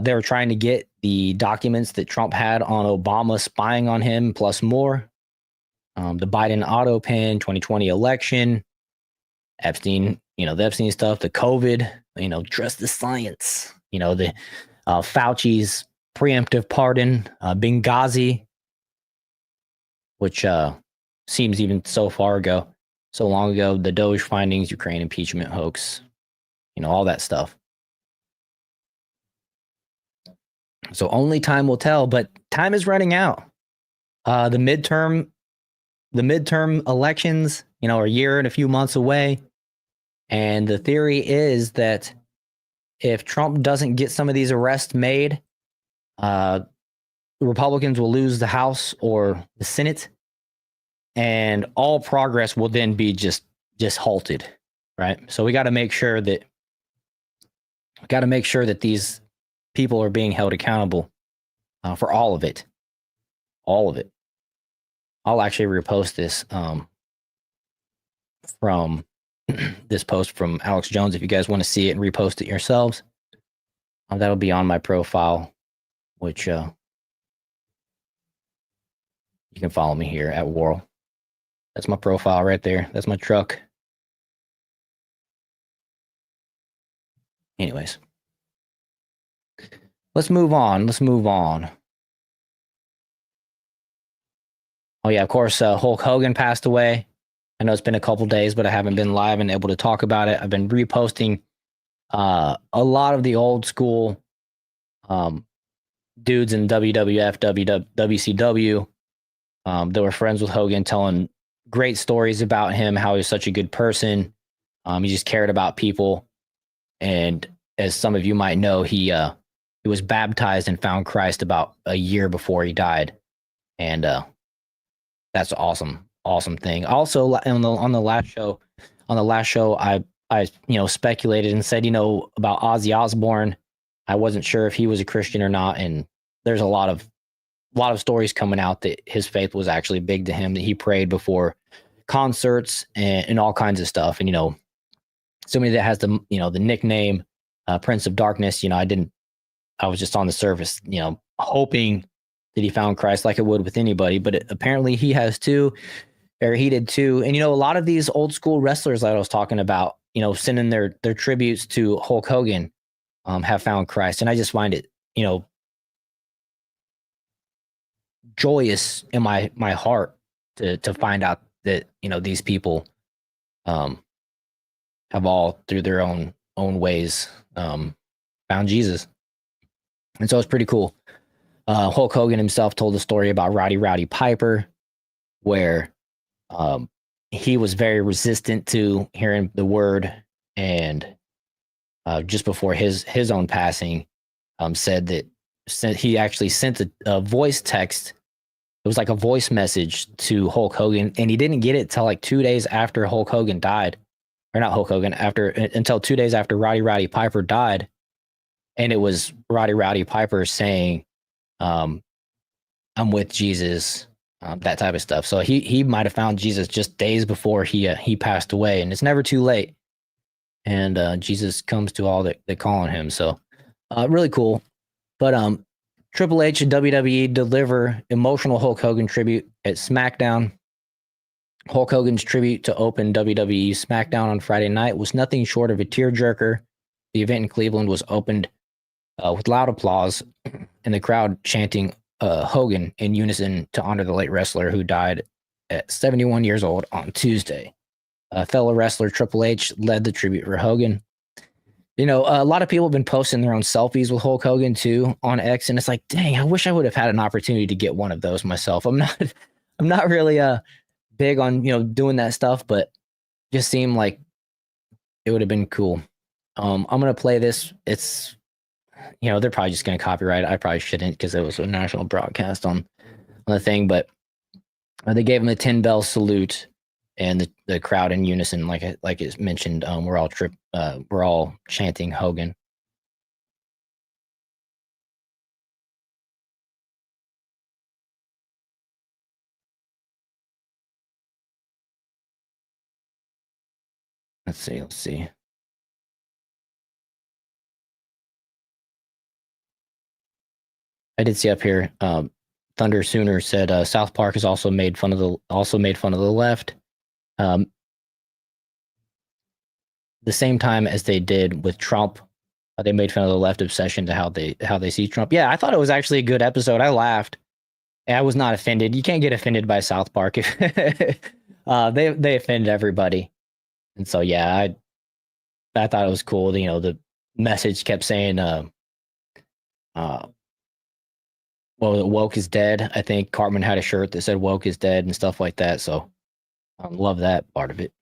they were trying to get the documents that Trump had on Obama spying on him, plus more. The Biden auto pen, 2020 election, Epstein, the Epstein stuff, the COVID, trust the science, the Fauci's preemptive pardon, Benghazi, which seems even so long ago, the Doge findings, Ukraine impeachment hoax, all that stuff. So only time will tell, but time is running out. The midterm elections, are a year and a few months away. And the theory is that if Trump doesn't get some of these arrests made, Republicans will lose the House or the Senate, and all progress will then be just halted, right? So we got to make sure that these people are being held accountable for all of it. I'll actually repost this from this post from Alex Jones if you guys want to see it and repost it yourselves. That'll be on my profile, which you can follow me here at Worrell. That's my profile right there. That's my truck. Anyways, let's move on. Oh yeah, of course, Hulk Hogan passed away. I know it's been a couple days, but I haven't been live and able to talk about it. I've been reposting a lot of the old school dudes in WWF, WCW that were friends with Hogan, telling great stories about him, how he was such a good person. He just cared about people. And as some of you might know, he was baptized and found Christ about a year before he died. And that's awesome thing. Also, on the last show, I speculated and said, about Ozzy Osbourne. I wasn't sure if he was a Christian or not, and there's a lot of stories coming out that his faith was actually big to him, that he prayed before concerts and all kinds of stuff. And somebody that has the nickname Prince of Darkness, I was just on the surface, hoping that he found Christ like it would with anybody, but apparently he has too, or he did too. And a lot of these old school wrestlers that I was talking about, sending their tributes to Hulk Hogan, have found Christ. And I just find it, joyous in my heart to find out that these people have all through their own ways found Jesus. And so it's pretty cool. Hulk Hogan himself told a story about Rowdy Piper, where he was very resistant to hearing the word, and just before his own passing, said that he actually sent a voice text. It was like a voice message to Hulk Hogan, and he didn't get it till like 2 days after Hulk Hogan died, or not Hulk Hogan, until 2 days after Rowdy Piper died, and it was Rowdy Piper saying, "I'm with Jesus," that type of stuff. So he might have found Jesus just days before he passed away, and it's never too late. And Jesus comes to all that call on him. So really cool. But Triple H and WWE deliver emotional Hulk Hogan tribute at SmackDown. Hulk Hogan's tribute to open WWE SmackDown on Friday night was nothing short of a tearjerker. The event in Cleveland was opened with loud applause and the crowd chanting Hogan in unison to honor the late wrestler who died at 71 years old on Tuesday. Fellow wrestler Triple H led the tribute for Hogan. A lot of people have been posting their own selfies with Hulk Hogan too on X, and it's like, dang, I wish I would have had an opportunity to get one of those myself. I'm not really big on doing that stuff, but just seemed like it would have been cool. I'm gonna play this. It's they're probably just gonna copyright it. I probably shouldn't, because it was a national broadcast on the thing, but they gave him a 10-bell salute. And the crowd in unison, like it's mentioned, we're all chanting Hogan. Let's see. I did see up here. Thunder Sooner said South Park has also made fun of the left. The same time as they did with Trump, they made fun of the left obsession to how they see Trump. Yeah, I thought it was actually a good episode. I laughed. I was not offended. You can't get offended by South Park if they offend everybody. And so yeah, I thought it was cool. The message kept saying woke is dead. I think Cartman had a shirt that said woke is dead and stuff like that. So love that part of it.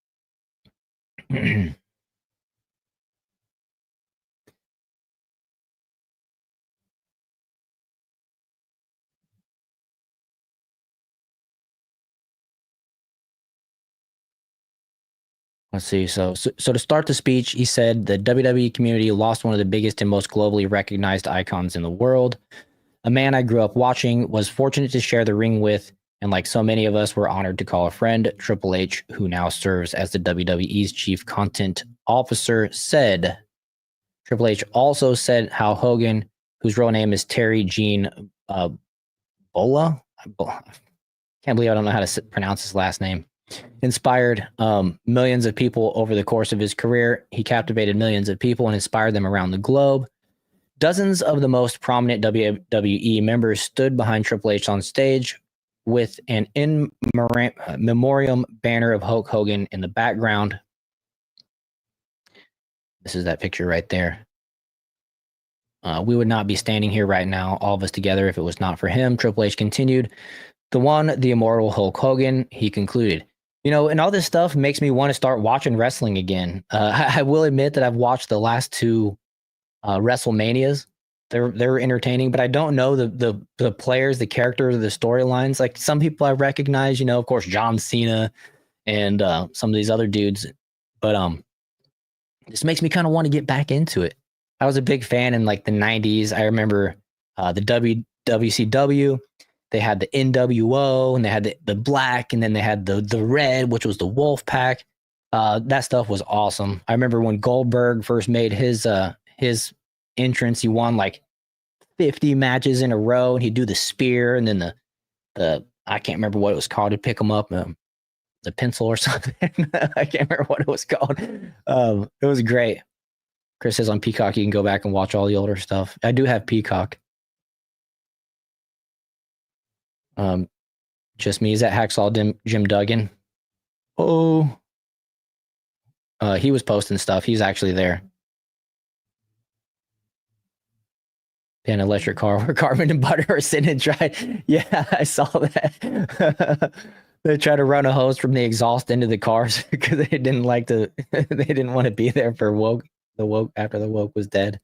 Let's see. So to start the speech, he said the WWE community lost one of the biggest and most globally recognized icons in the world. A man I grew up watching, was fortunate to share the ring with, and like so many of us, were honored to call a friend. Triple H, who now serves as the WWE's chief content officer, said. Triple H also said how Hogan, whose real name is Terry Gene Bolla, can't believe I don't know how to pronounce his last name, inspired millions of people over the course of his career. He captivated millions of people and inspired them around the globe. Dozens of the most prominent WWE members stood behind Triple H on stage with an in memoriam banner of Hulk Hogan in the background. This is that picture right there. We would not be standing here right now, all of us together, if it was not for him. Triple H continued. The immortal Hulk Hogan, he concluded. You know, and all this stuff makes me want to start watching wrestling again. I will admit that I've watched the last two WrestleManias. They're entertaining, but I don't know the players, the characters, the storylines. Like some people I recognize, you know, of course, John Cena and some of these other dudes. But this makes me kind of want to get back into it. I was a big fan in like the 90s. I remember the WCW. They had the NWO, and they had the black, and then they had the red, which was the Wolf Pack. That stuff was awesome. I remember when Goldberg first made his entrance, he won like 50 matches in a row, and he'd do the spear, and then the I can't remember what it was called to pick him up, the pencil or something. I can't remember what it was called. It was great. Chris says on Peacock you can go back and watch all the older stuff. I do have Peacock. Just me. Is that Hacksaw Jim Duggan? Oh, he was posting stuff. He's actually there. An electric car where Carmen and Butter are sitting and tried. Yeah, I saw that. They tried to run a hose from the exhaust into the cars because they didn't like to. They didn't want to be there for Woke. The Woke after the Woke was dead.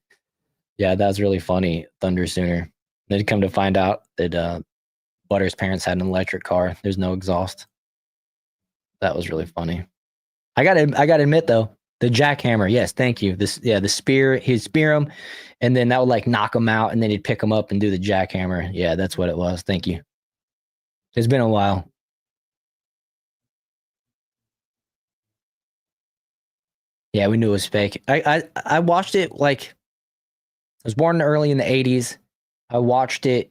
Yeah, that was really funny. Thunder Sooner. They'd come to find out that Butter's parents had an electric car. There's no exhaust. That was really funny. I gotta admit though, the jackhammer. Yes, thank you. The spear. He'd spear him, and then that would like knock him out, and then he'd pick him up and do the jackhammer. Yeah, that's what it was. Thank you. It's been a while. Yeah, we knew it was fake. I watched it like I was born early in the 80s. I watched it,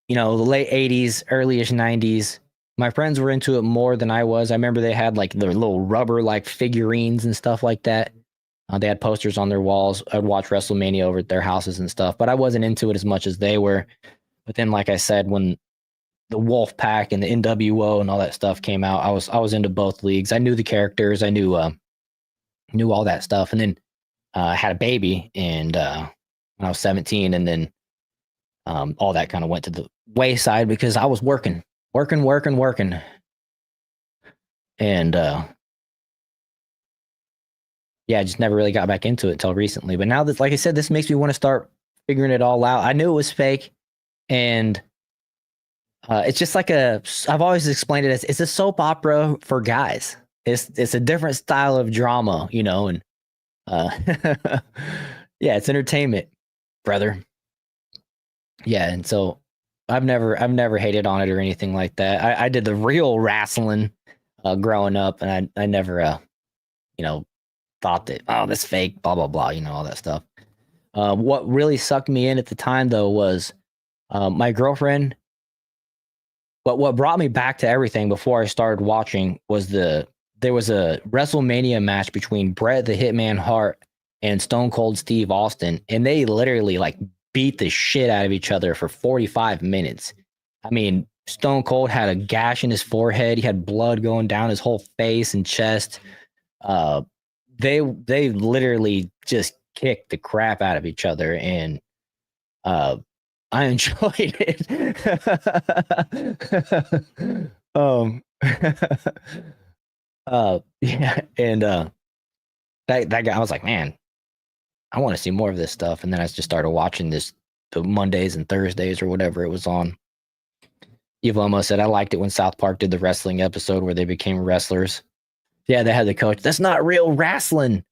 you know, the late 80s, early-ish 90s. My friends were into it more than I was. I remember they had like their little rubber like figurines and stuff like that. They had posters on their walls. I'd watch WrestleMania over at their houses and stuff, but I wasn't into it as much as they were. But then, like I said, when the Wolf Pack and the NWO and all that stuff came out, I was into both leagues. I knew the characters. I knew all that stuff. And then I had a baby, and when I was 17, and then all that kind of went to the wayside because I was working. And yeah, I just never really got back into it until recently. But now that, like I said, this makes me want to start figuring it all out. I knew it was fake, and it's just like I've always explained it as it's a soap opera for guys. It's a different style of drama, you know, and yeah, it's entertainment, brother. Yeah, and so I've never hated on it or anything like that. I did the real wrestling growing up, and I never you know, thought that, oh, that's fake, blah blah blah, you know, all that stuff. What really sucked me in at the time though was my girlfriend. But what brought me back to everything before I started watching was there was a WrestleMania match between Bret the Hitman Hart and Stone Cold Steve Austin, and they literally like beat the shit out of each other for 45 minutes. I mean, Stone Cold had a gash in his forehead. He had blood going down his whole face and chest. They literally just kicked the crap out of each other, and I enjoyed it. Yeah, and that guy, I was like, man, I want to see more of this stuff. And then I just started watching the Mondays and Thursdays or whatever it was on. Eve Loma said, I liked it when South Park did the wrestling episode where they became wrestlers. Yeah, they had the coach. That's not real wrestling.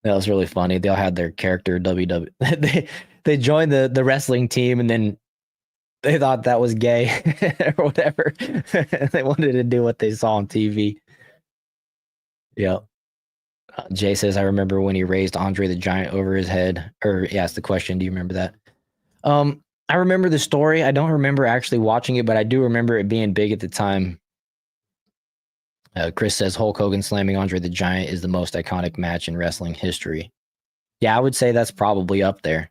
That was really funny. They all had their character WW. They joined the wrestling team and then they thought that was gay or whatever. They wanted to do what they saw on TV. Yep. Jay says, I remember when he raised Andre the Giant over his head. Or he asked the question, do you remember that? I remember the story. I don't remember actually watching it, but I do remember it being big at the time. Chris says Hulk Hogan slamming Andre the Giant is the most iconic match in wrestling history. Yeah, I would say that's probably up there.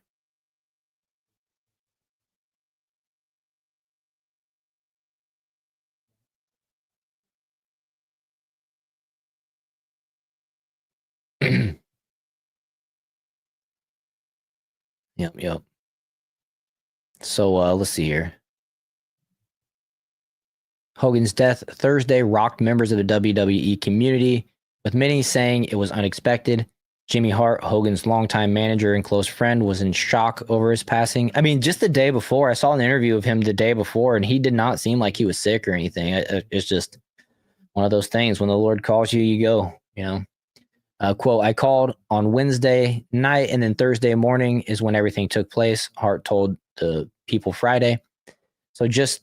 Yep. So let's see here. Hogan's death Thursday rocked members of the WWE community, with many saying it was unexpected. Jimmy Hart, Hogan's longtime manager and close friend, was in shock over his passing. I mean, just the day before, I saw an interview of him the day before, and he did not seem like he was sick or anything. It's just one of those things. When the Lord calls you, you go, you know. Quote, I called on Wednesday night, and then Thursday morning is when everything took place, Hart told the people Friday. So just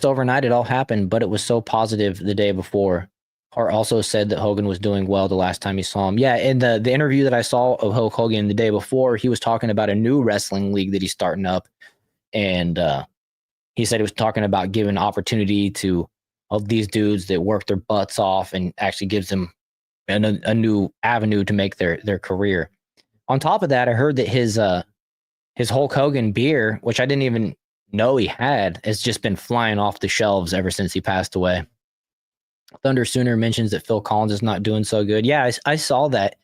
overnight, it all happened, but it was so positive the day before. Hart also said that Hogan was doing well the last time he saw him. Yeah, in the interview that I saw of Hulk Hogan the day before, he was talking about a new wrestling league that he's starting up. And he said he was talking about giving opportunity to all these dudes that work their butts off and actually gives them a new avenue to make their career. On top of that, I heard that his Hulk Hogan beer, which I didn't even know he had, has just been flying off the shelves ever since he passed away. Thunder Sooner mentions that Phil Collins is not doing so good. Yeah, I saw that.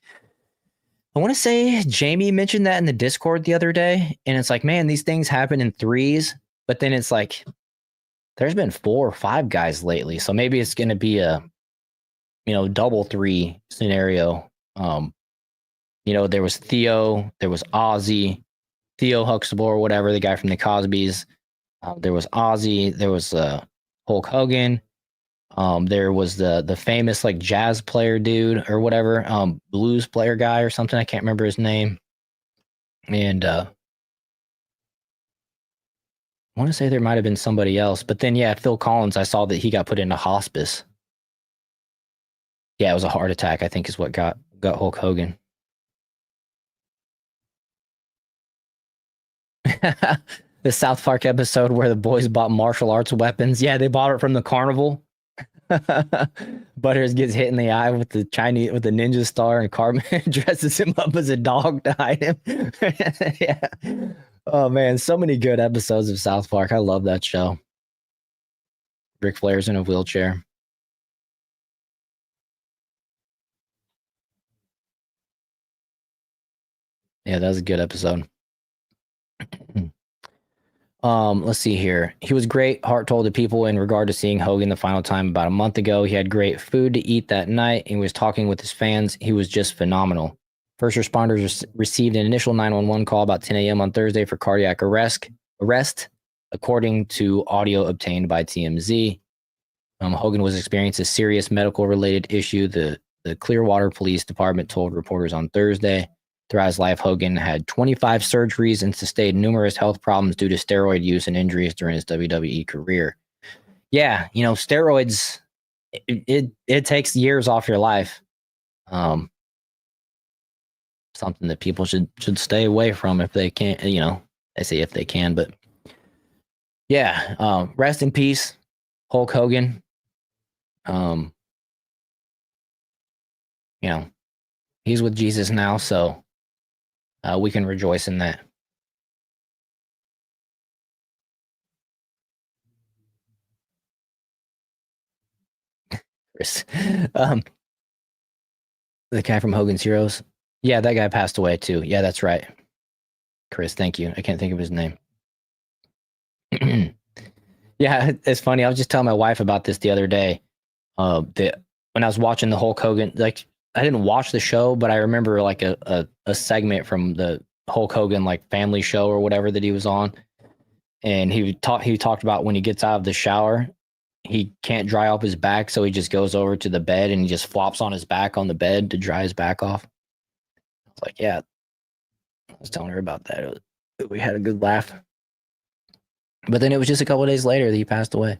I want to say Jamie mentioned that in the Discord the other day, and it's like, man, these things happen in threes, but then it's like there's been 4 or 5 guys lately, so maybe it's going to be a double 3 scenario. There was Theo, there was Ozzy, Theo Huxtable or whatever, the guy from the Cosbys. There was Ozzy, there was Hulk Hogan. There was the famous like jazz player dude or whatever, blues player guy or something. I can't remember his name. And I want to say there might have been somebody else, but then yeah, Phil Collins, I saw that he got put into hospice. Yeah, it was a heart attack, I think is what got Hulk Hogan. The South Park episode where the boys bought martial arts weapons. Yeah, they bought it from the carnival. Butters gets hit in the eye with the ninja star, and Cartman dresses him up as a dog to hide him. Yeah. Oh man, so many good episodes of South Park. I love that show. Ric Flair's in a wheelchair. Yeah, that was a good episode. Let's see here. He was great, Hart told the people in regard to seeing Hogan the final time about a month ago. He had great food to eat that night and was talking with his fans. He was just phenomenal. First responders received an initial 911 call about 10 a.m. on Thursday for cardiac arrest, according to audio obtained by TMZ. Hogan was experiencing a serious medical-related issue, the Clearwater Police Department told reporters on Thursday. Throughout his life, Hogan had 25 surgeries and sustained numerous health problems due to steroid use and injuries during his WWE career. Yeah, steroids, it takes years off your life. Something that people should stay away from if they can. I say if they can, but yeah. Rest in peace, Hulk Hogan. He's with Jesus now, so we can rejoice in that. Chris, the guy from Hogan's Heroes. Yeah, that guy passed away too. Yeah, that's right. Chris, thank you. I can't think of his name. Yeah, it's funny. I was just telling my wife about this the other day. That when I was watching the Hulk Hogan, like I didn't watch the show, but I remember like a segment from the Hulk Hogan like family show or whatever that he was on, and he talked about when he gets out of the shower, he can't dry off his back, so he just goes over to the bed and he just flops on his back on the bed to dry his back off. I was like, yeah, I was telling her about that. We had a good laugh. But then it was just a couple of days later that he passed away.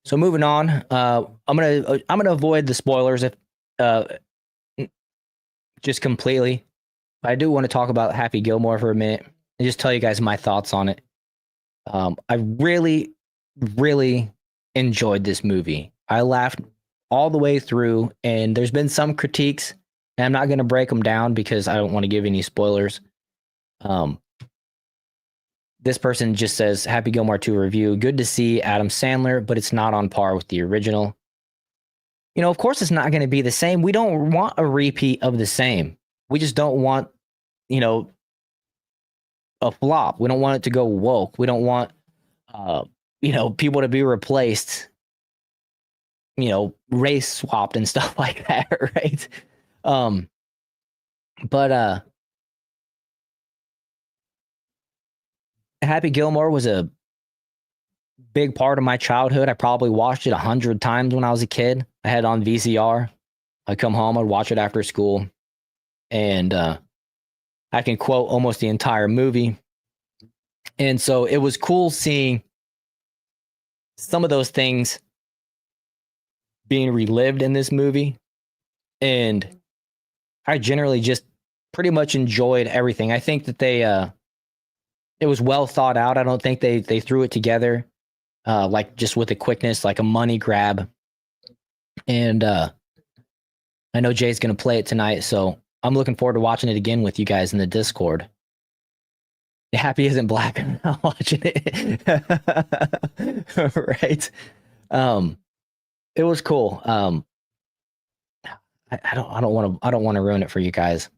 So moving on, I'm gonna avoid the spoilers if just completely. But I do want to talk about Happy Gilmore for a minute and just tell you guys my thoughts on it. I really, really enjoyed this movie. I laughed all the way through, and there's been some critiques, and I'm not going to break them down because I don't want to give any spoilers. This person just says, Happy Gilmore 2 review. Good to see Adam Sandler, but it's not on par with the original. You know, of course it's not going to be the same. We don't want a repeat of the same. We just don't want, you know, a flop. We don't want it to go woke. We don't want, you know, people to be replaced, you know, race swapped and stuff like that, right? But Happy Gilmore was a big part of my childhood. I probably watched it 100 times when I was a kid. I had it on VCR. I'd come home, I'd watch it after school. And I can quote almost the entire movie. And so it was cool seeing some of those things being relived in this movie. And I generally just pretty much enjoyed everything. I think that it was well thought out. I don't think they threw it together like just with a quickness, like a money grab. And I know Jay's going to play it tonight, so I'm looking forward to watching it again with you guys in the Discord. Happy isn't black. I'm not watching it. Right. It was cool. I don't want to ruin it for you guys.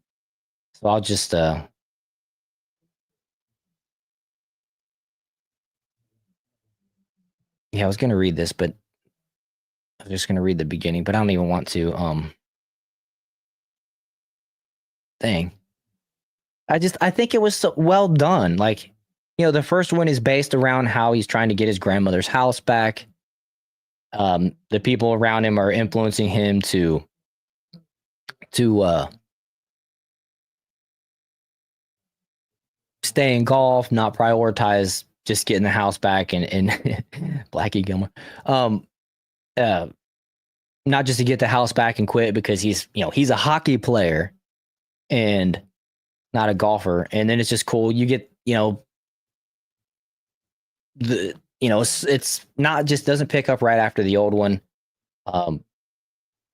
So I'll just yeah, I was gonna read this, but I was just gonna read the beginning, but I don't even want to thing. I think it was so well done. Like, you know, the first one is based around how he's trying to get his grandmother's house back. The people around him are influencing him to stay in golf, not prioritize just getting the house back and Blackie Gilmore. Not just to get the house back and quit because he's a hockey player and not a golfer. And then it's just cool. You get, it's not just doesn't pick up right after the old one.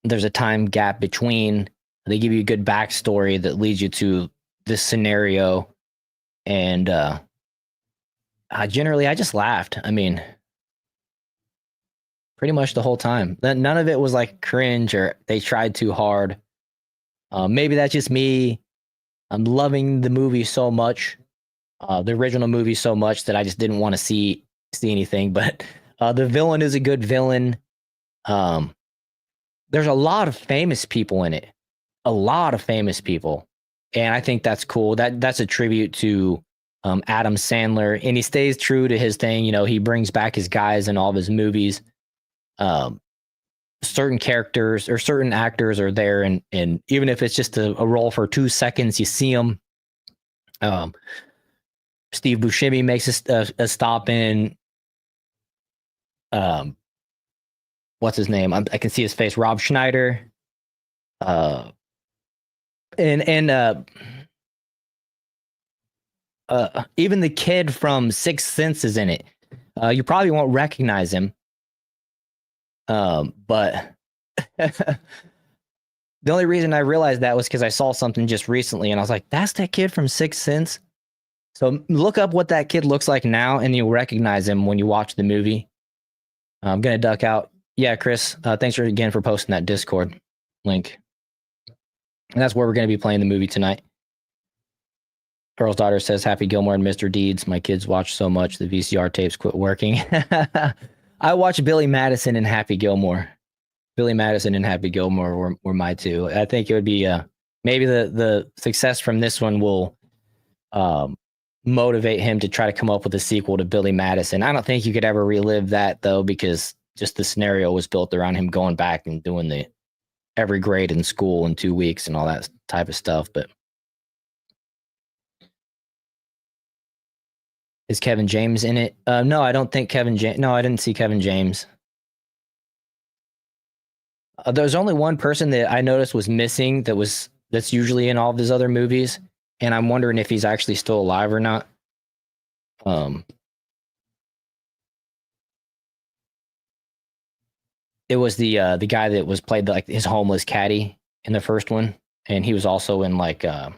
There's a time gap between. They give you a good backstory that leads you to this scenario. And generally, I just laughed. I mean, pretty much the whole time. None of it was like cringe or they tried too hard. Maybe that's just me. I'm loving the movie so much, the original movie so much that I just didn't want to see anything. But the villain is a good villain. There's a lot of famous people in it. A lot of famous people. And I think that's cool. That's a tribute to Adam Sandler. And he stays true to his thing. He brings back his guys in all of his movies. Certain characters or certain actors are there. And even if it's just a role for 2 seconds, you see them. Steve Buscemi makes a stop in. What's his name? I can see his face. Rob Schneider. And even the kid from Sixth Sense is in it. You probably won't recognize him. But the only reason I realized that was because I saw something just recently and I was like, that's that kid from Sixth Sense. So look up what that kid looks like now and you'll recognize him when you watch the movie. I'm going to duck out. Yeah, Chris, thanks again for posting that Discord link. And that's where we're going to be playing the movie tonight. Pearl's daughter says, Happy Gilmore and Mr. Deeds. My kids watch so much, the VCR tapes quit working. I watched Billy Madison and Happy Gilmore. Billy Madison and Happy Gilmore were my two. I think it would be maybe the success from this one will motivate him to try to come up with a sequel to Billy Madison. I don't think you could ever relive that though, because just the scenario was built around him going back and doing the every grade in school in 2 weeks and all that type of stuff. But is Kevin James in it? No, I don't think Kevin James. No, I didn't see Kevin James. There's only one person that I noticed was missing that's usually in all of his other movies, and I'm wondering if he's actually still alive or not. It was the guy that was played like his homeless caddy in the first one, and he was also in like what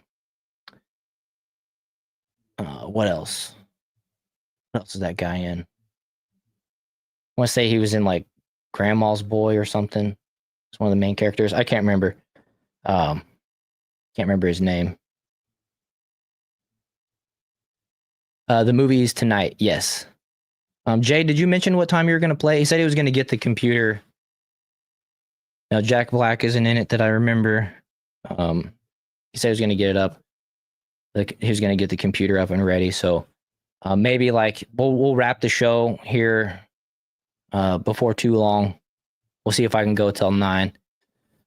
else? What else is that guy in? I want to say he was in like Grandma's Boy or something. It's one of the main characters. I can't remember. Can't remember his name. The movie's tonight. Yes. Jay, did you mention what time you were going to play? He said he was going to get the computer. Now, Jack Black isn't in it that I remember. He said he was going to get it up. Like he was going to get the computer up and ready. So maybe like we'll wrap the show here before too long. We'll see if I can go till 9.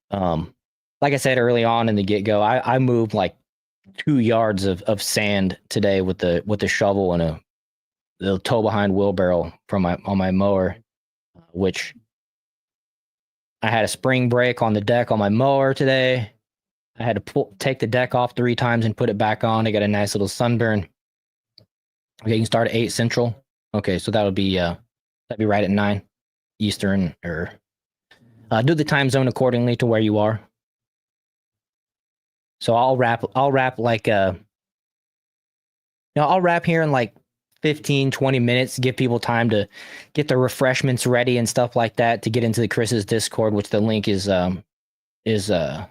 Like I said early on in the get-go, I moved like 2 yards of sand today with the shovel and the tow behind wheelbarrow on my mower, which I had a spring break on the deck on my mower today. I had to take the deck off 3 times and put it back on. I got a nice little sunburn. Okay, you can start at 8 Central. Okay, so that'd be right at 9 Eastern, or do the time zone accordingly to where you are. So I'll wrap like I'll wrap here in like 15-20 minutes, give people time to get their refreshments ready and stuff like that to get into the Chris's Discord, which the link is in the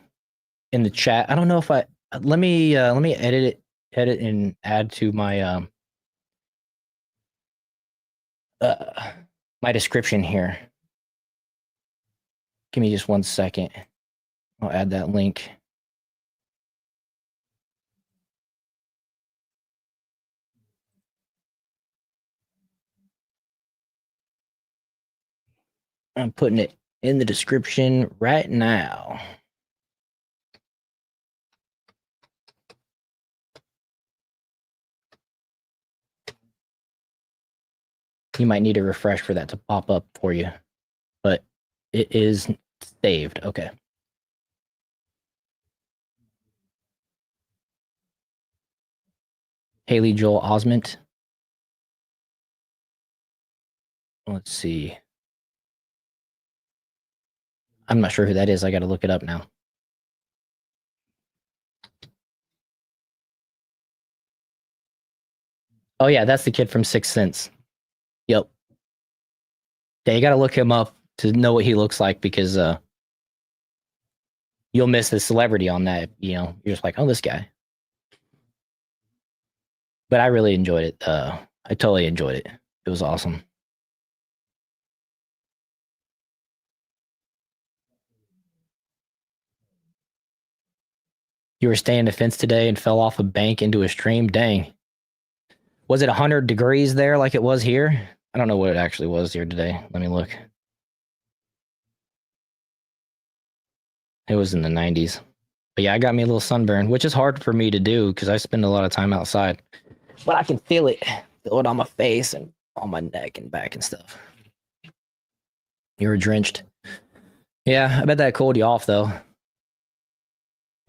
chat. I don't know if let me edit and add to my my description here. Give me just 1 second. I'll add that link. I'm putting it in the description right now. You might need a refresh for that to pop up for you, but it is saved. Okay. Haley Joel Osment. Let's see. I'm not sure who that is. I got to look it up now. Oh yeah, that's the kid from Sixth Sense. Yep. Yeah, you got to look him up to know what he looks like, because you'll miss the celebrity on that. You know, you're just like, oh, this guy. But I really enjoyed it. I totally enjoyed it. It was awesome. You were staying the fence today and fell off a bank into a stream? Dang. Was it 100 degrees there like it was here? I don't know what it actually was here today. Let me look. It was in the 90s. But yeah, I got me a little sunburn, which is hard for me to do because I spend a lot of time outside. But I can feel it. Feel it on my face and on my neck and back and stuff. You were drenched. Yeah, I bet that cooled you off, though.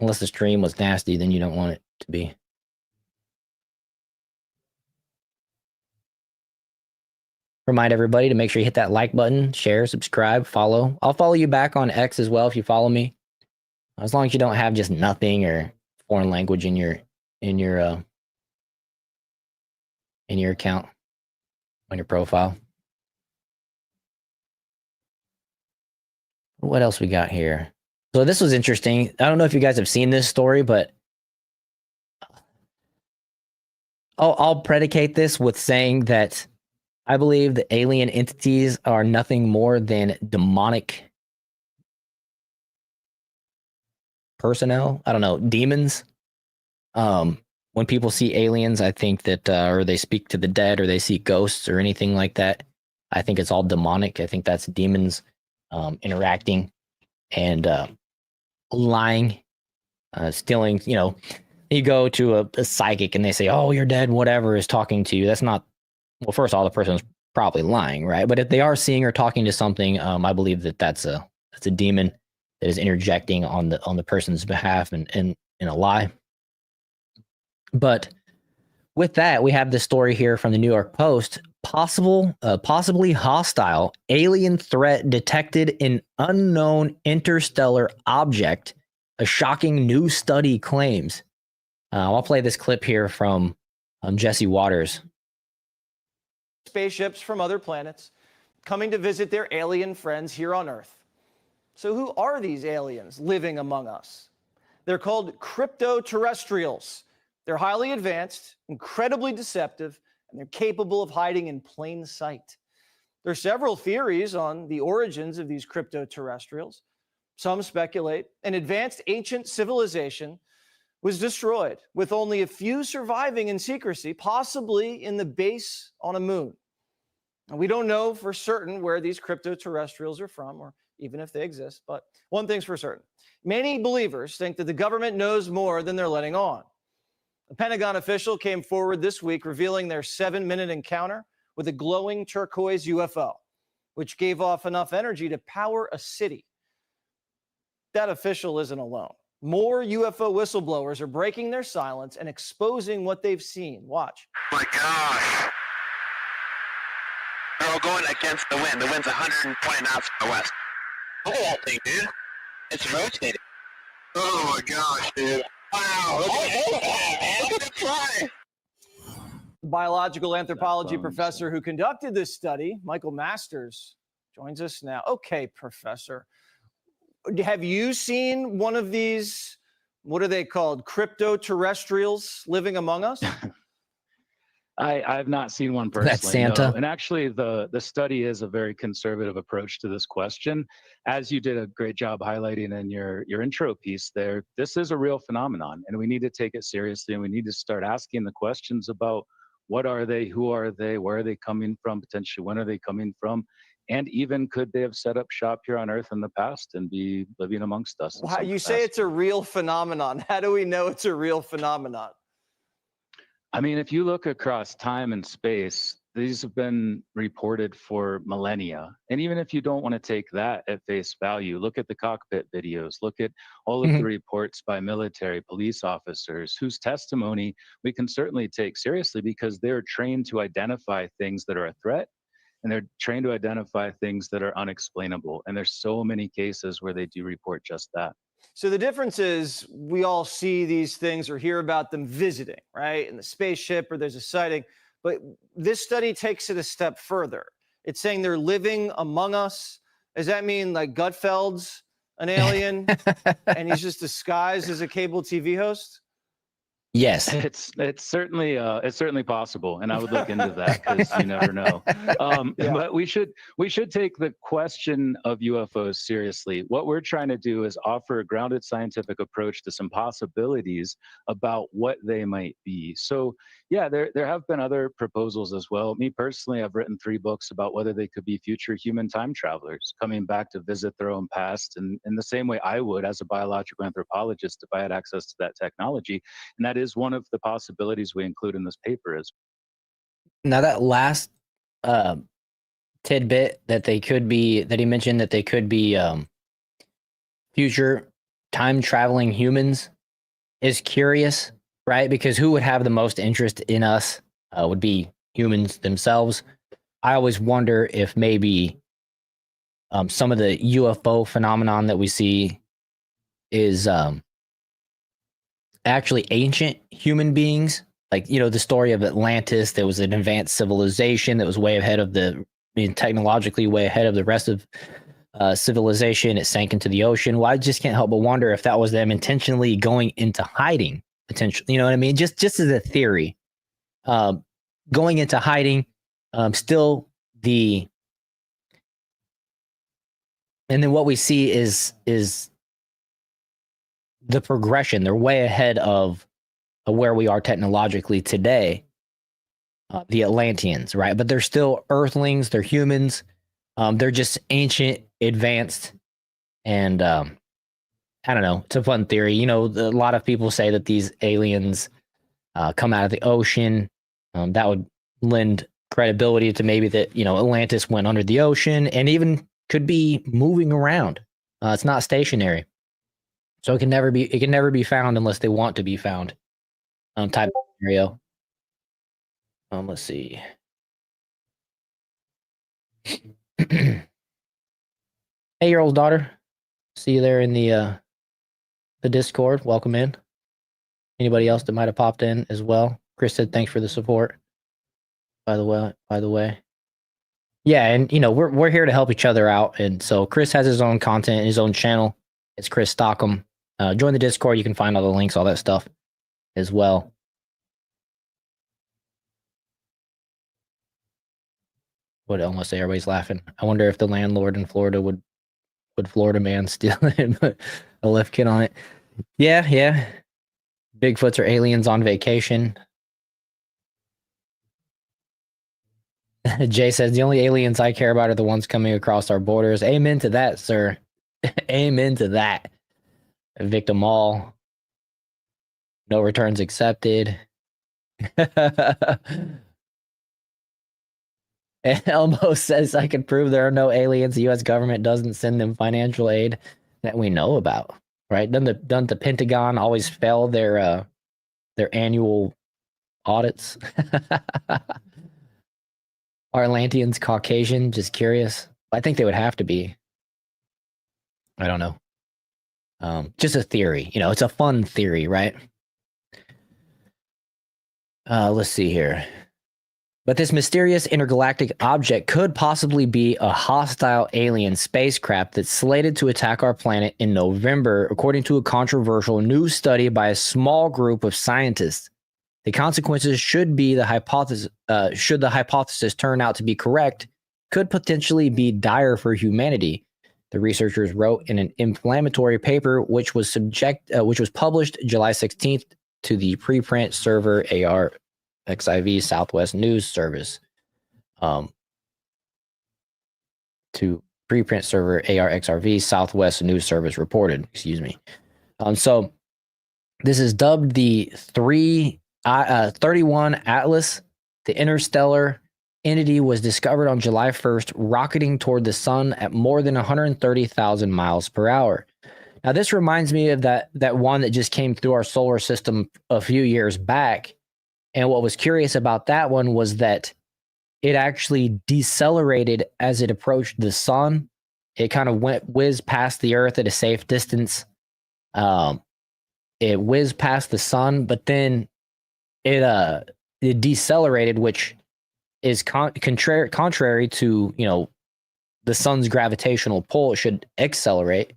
Unless the stream was nasty, then you don't want it to be. Remind everybody to make sure you hit that like button, share, subscribe, follow. I'll follow you back on X as well if you follow me. As long as you don't have just nothing or foreign language in your account, on your profile. What else we got here? So this was interesting. I don't know if you guys have seen this story, but I'll predicate this with saying that I believe the alien entities are nothing more than demonic personnel. I don't know, demons. when people see aliens, I think that, or they speak to the dead, or they see ghosts, or anything like that, I think it's all demonic. I think that's demons interacting and lying, stealing. You know, you go to a psychic and they say, "Oh, you're dead," whatever is talking to you. That's not. Well, first of all, the person's probably lying, right? But if they are seeing or talking to something, I believe that that's a demon that is interjecting on the person's behalf and in a lie. But with that, we have this story here from the New York Post. Possibly hostile alien threat detected in unknown interstellar object. A shocking new study claims. I'll play this clip here from Jesse Waters. Spaceships from other planets coming to visit their alien friends here on Earth. So who are these aliens living among us? They're called crypto-terrestrials. They're highly advanced, incredibly deceptive, and they're capable of hiding in plain sight. There are several theories on the origins of these crypto-terrestrials. Some speculate an advanced ancient civilization was destroyed, with only a few surviving in secrecy, possibly in the base on a moon. And we don't know for certain where these crypto-terrestrials are from, or even if they exist, but one thing's for certain. Many believers think that the government knows more than they're letting on. A Pentagon official came forward this week revealing their 7-minute encounter with a glowing turquoise UFO, which gave off enough energy to power a city. That official isn't alone. More UFO whistleblowers are breaking their silence and exposing what they've seen. Watch. Oh my gosh. They're all going against the wind. The wind's 120 knots from the west. Look at that thing, dude. It's rotating. Oh my gosh, dude. Wow. Look at it fly. Biological anthropology professor who conducted this study, Michael Masters, joins us now. Okay, professor. Have you seen one of these, what are they called, crypto-terrestrials living among us? I've not seen one personally. That's Santa. No. And actually, the study is a very conservative approach to this question. As you did a great job highlighting in your intro piece there, this is a real phenomenon, and we need to take it seriously, and we need to start asking the questions about what are they, who are they, where are they coming from, potentially when are they coming from, and even could they have set up shop here on Earth in the past and be living amongst us? Wow, you say it's a real phenomenon. How do we know it's a real phenomenon? I mean, if you look across time and space, these have been reported for millennia. And even if you don't want to take that at face value, look at the cockpit videos, look at all of the reports by military police officers whose testimony we can certainly take seriously because they're trained to identify things that are a threat, and they're trained to identify things that are unexplainable. And there's so many cases where they do report just that. So the difference is we all see these things or hear about them visiting, right? In the spaceship or there's a sighting. But this study takes it a step further. It's saying they're living among us. Does that mean like Gutfeld's an alien and he's just disguised as a cable TV host? Yes, it's certainly possible, and I would look into that because you never know. But we should take the question of UFOs seriously. What we're trying to do is offer a grounded scientific approach to some possibilities about what they might be. So yeah, there have been other proposals as well. Me personally, I've written 3 books about whether they could be future human time travelers coming back to visit their own past, and in the same way I would as a biological anthropologist if I had access to that technology. And that is one of the possibilities we include in this paper. Is now that last tidbit that he mentioned that they could be future time traveling humans is curious, right? Because who would have the most interest in us would be humans themselves. I always wonder if maybe some of the UFO phenomenon that we see is actually ancient human beings. Like, you know, the story of Atlantis, there was an advanced civilization that was way ahead of technologically way ahead of the rest of civilization. It sank into the ocean. Well, I just can't help but wonder if that was them intentionally going into hiding, potentially. You know what I mean? Just as a theory, going into hiding, still the, and then what we see is the progression. They're way ahead of where we are technologically today, the Atlanteans, right? But they're still Earthlings. They're humans. They're just ancient, advanced, and I don't know. It's a fun theory. You know, a lot of people say that these aliens come out of the ocean. That would lend credibility to maybe that, you know, Atlantis went under the ocean and even could be moving around. It's not stationary, so it can never be found unless they want to be found. Type of scenario. Let's see. Hey, your old daughter. See you there in the Discord. Welcome in. Anybody else that might have popped in as well? Chris said thanks for the support. By the way. Yeah, and you know, we're here to help each other out. And so Chris has his own content, his own channel. It's Chris Stockham. Join the Discord, you can find all the links, all that stuff as well. What almost say everybody's laughing. I wonder if the landlord in Florida would Florida man steal it and put a lift kit on it. Yeah. Bigfoots are aliens on vacation. Jay says the only aliens I care about are the ones coming across our borders. Amen to that, sir. Amen to that. Victim all. No returns accepted. Elmo says I can prove there are no aliens. The U.S. government doesn't send them financial aid that we know about. Right? Doesn't the Pentagon always fail their annual audits? Are Atlanteans Caucasian? Just curious. I think they would have to be. I don't know. Just a theory. You know, it's a fun theory, right? Let's see here. But this mysterious intergalactic object could possibly be a hostile alien spacecraft that's slated to attack our planet in November, according to a controversial new study by a small group of scientists. The consequences should the hypothesis turn out to be correct, could potentially be dire for humanity. The researchers wrote in an inflammatory paper, which was published July 16th to the preprint server ARXIV Southwest News Service. To preprint server ARXRV Southwest News Service reported. Excuse me. So this is dubbed the 31 Atlas. The interstellar entity was discovered on July 1st, rocketing toward the sun at more than 130,000 miles per hour. Now, this reminds me of that one that just came through our solar system a few years back. And what was curious about that one was that it actually decelerated as it approached the sun. It kind of whizzed past the Earth at a safe distance. It whizzed past the sun, but then it decelerated, which is contrary to, you know, the sun's gravitational pull. It should accelerate.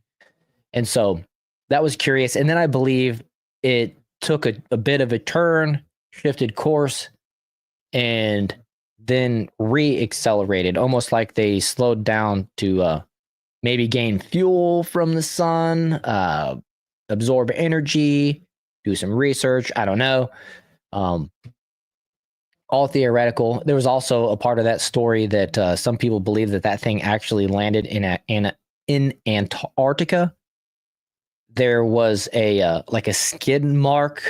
And so that was curious. And then I believe it took a bit of a turn, shifted course, and then re-accelerated, almost like they slowed down to maybe gain fuel from the sun, absorb energy, do some research. I don't know. All theoretical. There was also a part of that story that some people believe that thing actually landed in Antarctica. There was a skid mark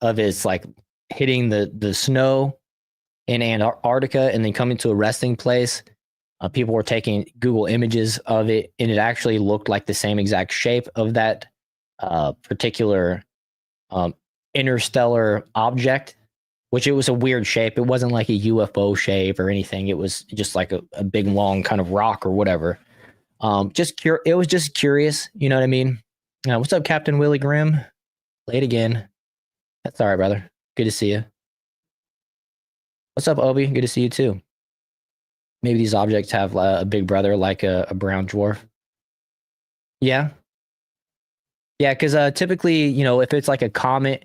of its like hitting the snow in Antarctica and then coming to a resting place. People were taking Google images of it, and it actually looked like the same exact shape of that particular interstellar object, which it was a weird shape. It wasn't like a UFO shape or anything. It was just like a big, long kind of rock or whatever. It was just curious. You know what I mean? What's up, Captain Willie Grimm? Late again. That's all right, brother. Good to see you. What's up, Obi? Good to see you too. Maybe these objects have a big brother like a brown dwarf. Yeah. Yeah, because typically, you know, if it's like a comet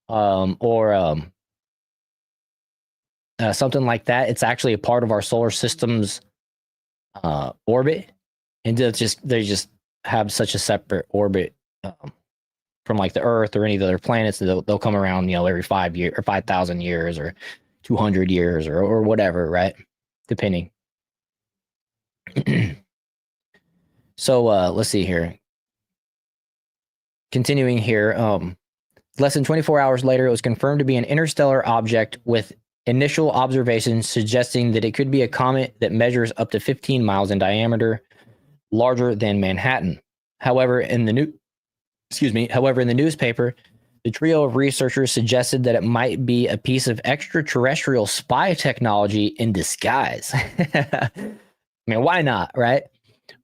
or something like that, it's actually a part of our solar system's orbit. And they just have such a separate orbit from like the Earth or any of the other planets. They'll come around, every 5 years or 5,000 years or 200 years or whatever, right? Depending. So let's see here. Continuing here, less than 24 hours later, it was confirmed to be an interstellar object with initial observations suggesting that it could be a comet that measures up to 15 miles in diameter, larger than Manhattan. However, in the newspaper, the trio of researchers suggested that it might be a piece of extraterrestrial spy technology in disguise. I mean, why not, right?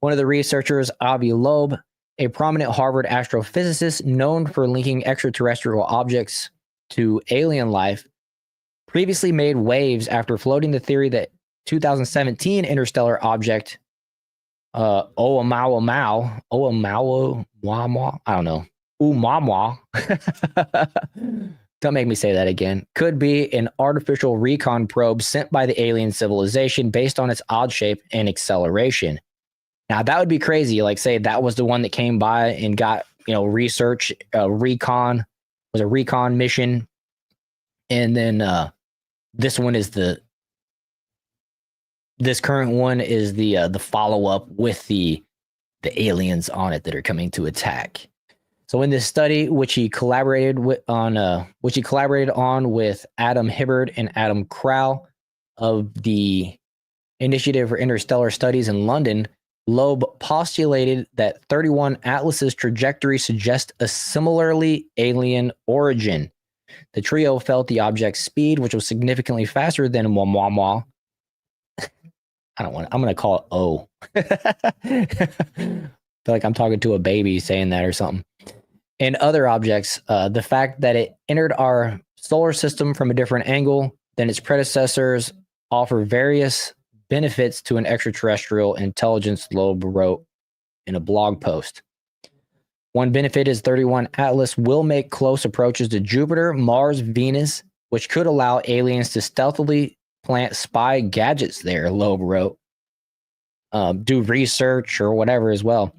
One of the researchers, Avi Loeb, a prominent Harvard astrophysicist known for linking extraterrestrial objects to alien life, previously made waves after floating the theory that 2017 interstellar object Oumuamua, I don't know, Oumuamua, don't make me say that again, could be an artificial recon probe sent by the alien civilization based on its odd shape and acceleration. Now, that would be crazy. Like, say that was the one that came by and got, research, recon, was a recon mission. And then this current one is the follow-up with the aliens on it that are coming to attack. So in this study, which he collaborated on with Adam Hibbard and Adam Crowell of the Initiative for Interstellar Studies in London, Loeb postulated that 31 Atlas's trajectory suggests a similarly alien origin. The trio felt the object's speed, which was significantly faster than Oumuamua. I'm going to call it O. I feel like I'm talking to a baby saying that or something. And other objects, the fact that it entered our solar system from a different angle than its predecessors offer various benefits to an extraterrestrial intelligence, Loeb wrote in a blog post. One benefit is 31 Atlas will make close approaches to Jupiter, Mars, Venus, which could allow aliens to stealthily plant spy gadgets there, Loeb wrote. Do research or whatever as well.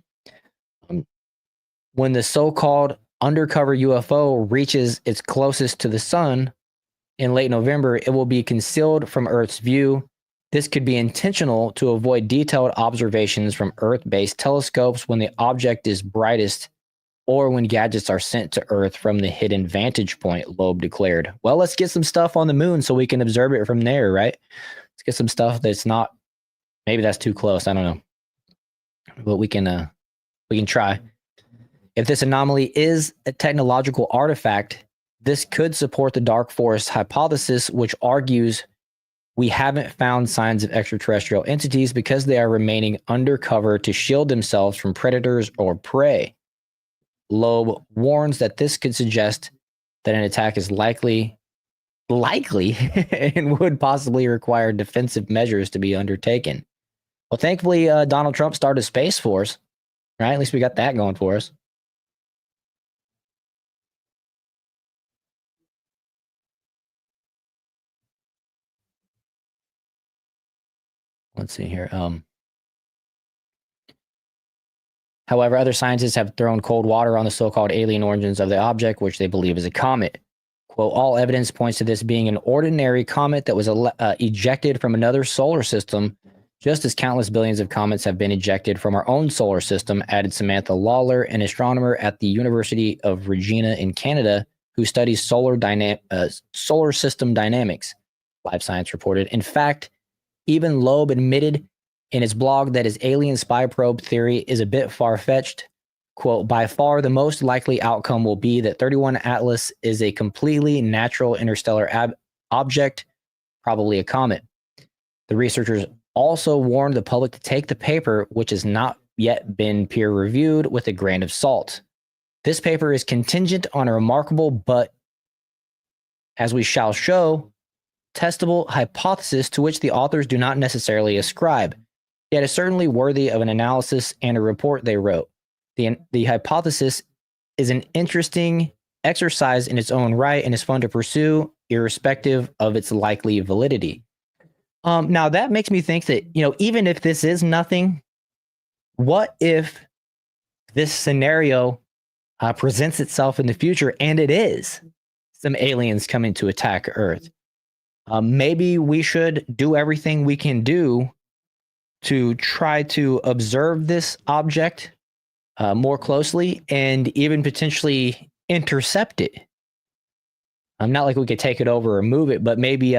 When the so-called undercover UFO reaches its closest to the sun in late November, it will be concealed from Earth's view. This could be intentional to avoid detailed observations from Earth-based telescopes when the object is brightest or when gadgets are sent to Earth from the hidden vantage point, Loeb declared. Well, let's get some stuff on the moon so we can observe it from there, right? Let's get some stuff that's not, maybe that's too close, I don't know. But we can try. If this anomaly is a technological artifact, this could support the dark forest hypothesis, which argues we haven't found signs of extraterrestrial entities because they are remaining undercover to shield themselves from predators or prey. Loeb warns that this could suggest that an attack is likely and would possibly require defensive measures to be undertaken. Well, thankfully, Donald Trump started a Space Force, right? At least we got that going for us. Let's see here. However, other scientists have thrown cold water on the so-called alien origins of the object, which they believe is a comet. Quote, all evidence points to this being an ordinary comet that was ejected from another solar system, just as countless billions of comets have been ejected from our own solar system, added Samantha Lawler, an astronomer at the University of Regina in Canada, who studies solar system dynamics, Live Science reported. In fact, even Loeb admitted in his blog that his alien spy probe theory is a bit far-fetched. Quote, by far the most likely outcome will be that 31 Atlas is a completely natural interstellar object, probably a comet. The researchers also warned the public to take the paper, which has not yet been peer-reviewed, with a grain of salt. This paper is contingent on a remarkable but, as we shall show, testable hypothesis to which the authors do not necessarily ascribe, yet is certainly worthy of an analysis and a report they wrote. The hypothesis is an interesting exercise in its own right and is fun to pursue, irrespective of its likely validity. Now, that makes me think that, even if this is nothing, what if this scenario presents itself in the future, and it is some aliens coming to attack Earth, maybe we should do everything we can do to try to observe this object more closely and even potentially intercept it. Not like we could take it over or move it, but maybe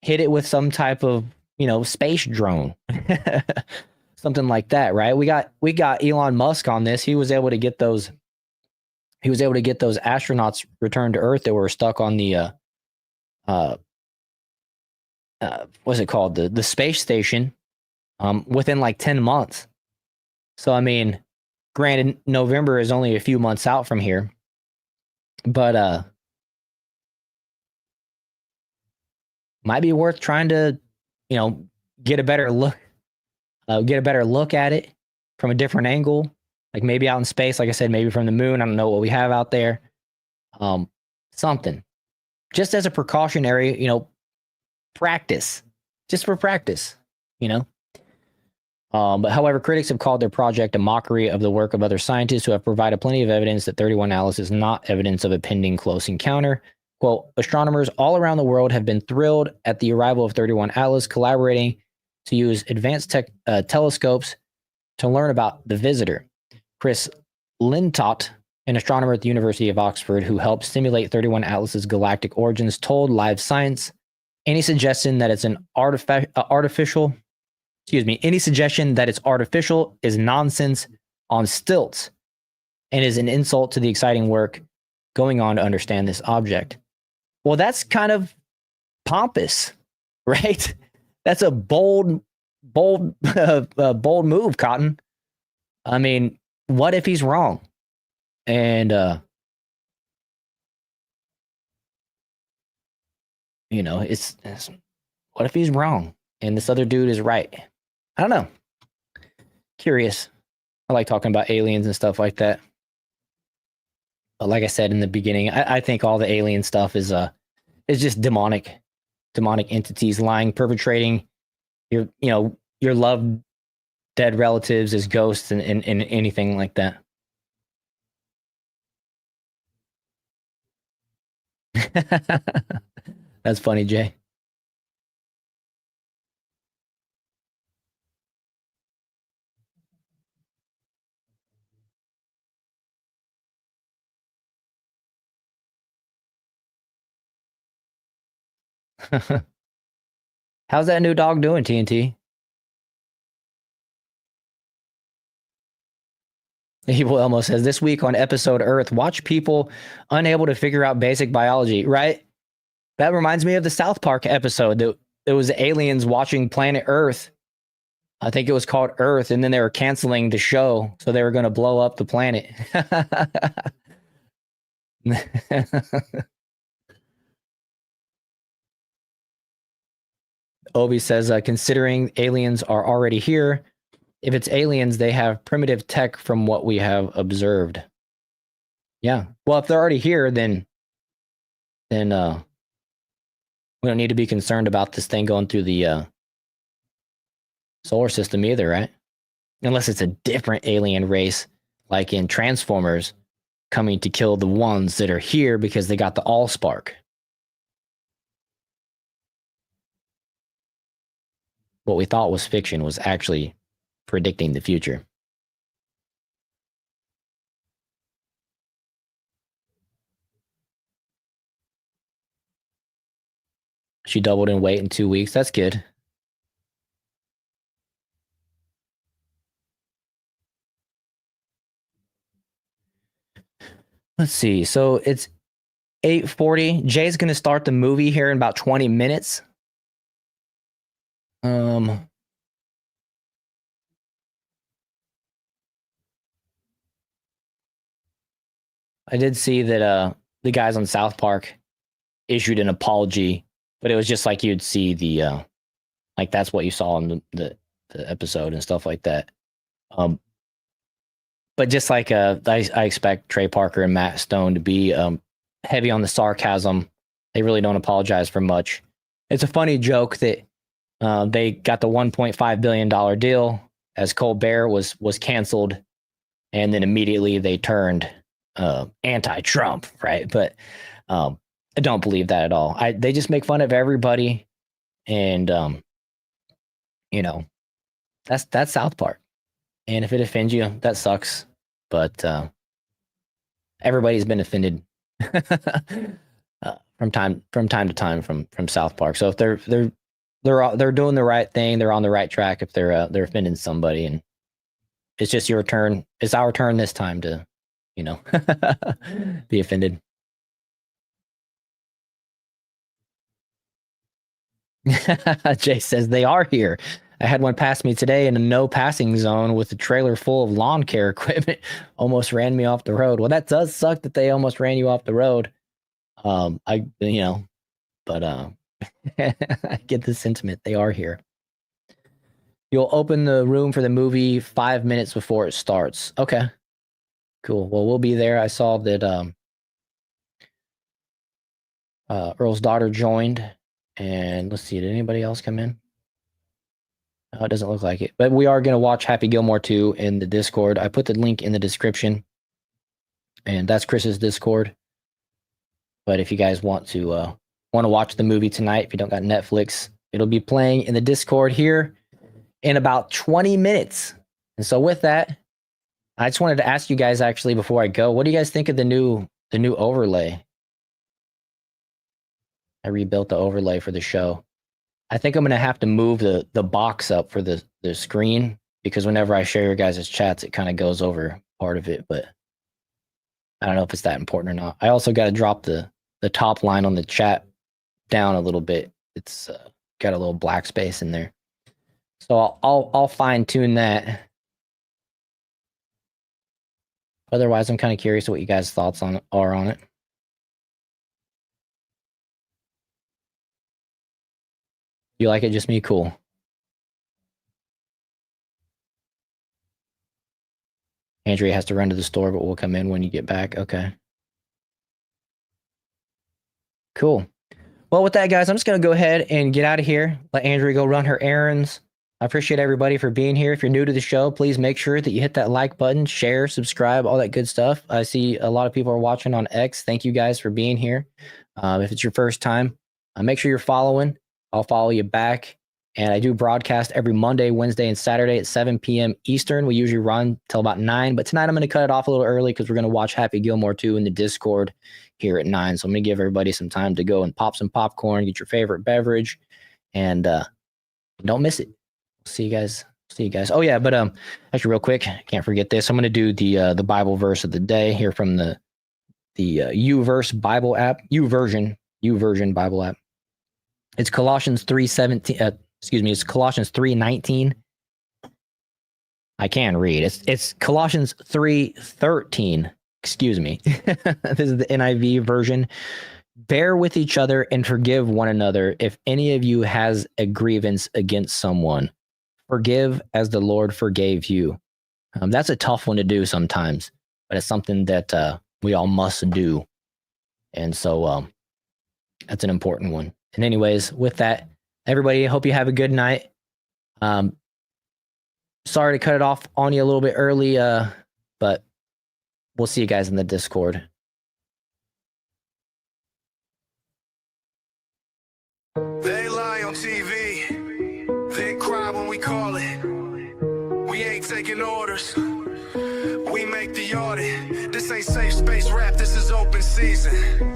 hit it with some type of, space drone. Something like that, right? We got Elon Musk on this. He was able to get those astronauts returned to Earth that were stuck on the what's it called? The space station within like 10 months. So I mean, granted, November is only a few months out from here, but might be worth trying to, get a better look at it from a different angle, like maybe out in space, like I said, maybe from the moon. I don't know what we have out there. Something just as a precautionary, practice, just for practice, But however, critics have called their project a mockery of the work of other scientists who have provided plenty of evidence that 31 Alice is not evidence of a pending close encounter. Quote, astronomers all around the world have been thrilled at the arrival of 31 Alice, collaborating to use advanced telescopes to learn about the visitor. Chris Lintott, an astronomer at the University of Oxford who helped simulate 31 Atlas's galactic origins, told Live Science, any suggestion that it's artificial is nonsense on stilts and is an insult to the exciting work going on to understand this object. Well, that's kind of pompous, right? That's a bold move, Cotton. I mean, what if he's wrong? And it's what if he's wrong and this other dude is right? I don't know. Curious. I like talking about aliens and stuff like that. But like I said in the beginning, I think all the alien stuff is just demonic entities lying, perpetrating your loved dead relatives as ghosts and anything like that. That's funny, Jay. How's that new dog doing, TNT? Evil Elmo says, this week on episode Earth, watch people unable to figure out basic biology, right? That reminds me of the South Park episode. There was aliens watching planet Earth. I think it was called Earth, and then they were canceling the show, so they were going to blow up the planet. Obi says, considering aliens are already here, if it's aliens, they have primitive tech from what we have observed. Yeah. Well, if they're already here, then we don't need to be concerned about this thing going through the solar system either, right? Unless it's a different alien race, like in Transformers, coming to kill the ones that are here because they got the Allspark. What we thought was fiction was actually predicting the future. She doubled in weight in 2 weeks. That's good. Let's see. So it's 8:40. Jay's going to start the movie here in about 20 minutes. I did see that the guys on South Park issued an apology, but it was just like you'd see the like that's what you saw in the episode and stuff like that. But just like I expect Trey Parker and Matt Stone to be heavy on the sarcasm. They really don't apologize for much. It's a funny joke that they got the $1.5 billion deal as Colbert was canceled, and then immediately they turned anti-Trump, right? But I don't believe that at all. They just make fun of everybody, and you know, that's South Park. And if it offends you, that sucks. But everybody's been offended from time to time from South Park. So if they're doing the right thing, they're on the right track. If they're offending somebody, and it's just your turn, it's our turn this time to, you know, be offended. Jay says they are here. I had one pass me today in a no passing zone with a trailer full of lawn care equipment. Almost ran me off the road. Well, that does suck that they almost ran you off the road. I get the sentiment. They are here. You'll open the room for the movie 5 minutes before it starts. Okay. Cool. Well, we'll be there. I saw that Earl's daughter joined. And let's see, did anybody else come in? It doesn't look like it. But we are going to watch Happy Gilmore 2 in the Discord. I put the link in the description. And that's Chris's Discord. But if you guys want to watch the movie tonight, if you don't got Netflix, it'll be playing in the Discord here in about 20 minutes. And so with that, I just wanted to ask you guys actually before I go, what do you guys think of the new overlay? I rebuilt the overlay for the show. I think I'm going to have to move the box up for the screen, because whenever I share your guys' chats, it kind of goes over part of it, but I don't know if it's that important or not. I also got to drop the top line on the chat down a little bit. It's got a little black space in there. So I'll fine tune that. Otherwise, I'm kind of curious what you guys' thoughts are on it. You like it? Just me? Cool. Andrea has to run to the store, but we'll come in when you get back. Okay. Cool. Well, with that, guys, I'm just going to go ahead and get out of here. Let Andrea go run her errands. I appreciate everybody for being here. If you're new to the show, please make sure that you hit that like button, share, subscribe, all that good stuff. I see a lot of people are watching on X. Thank you guys for being here. If it's your first time, make sure you're following. I'll follow you back. And I do broadcast every Monday, Wednesday, and Saturday at 7 p.m. Eastern. We usually run till about 9. But tonight I'm going to cut it off a little early because we're going to watch Happy Gilmore 2 in the Discord here at 9. So I'm going to give everybody some time to go and pop some popcorn, get your favorite beverage, and don't miss it. See you guys. Oh, yeah, but actually real quick, can't forget this. I'm going to do the Bible verse of the day here from the YouVersion Bible app. YouVersion Bible app. It's Colossians 3:17. It's Colossians 3:19. I can read. It's Colossians 3:13. Excuse me. This is the NIV version. Bear with each other and forgive one another. If any of you has a grievance against someone, forgive as the Lord forgave you. That's a tough one to do sometimes, but it's something that we all must do. And so that's an important one. And anyways, with that, everybody, I hope you have a good night. Sorry to cut it off on you a little bit early, but we'll see you guys in the Discord. They lie on TV, they cry when we call it. We ain't taking orders, we make the audit. This ain't safe space rap, this is open season.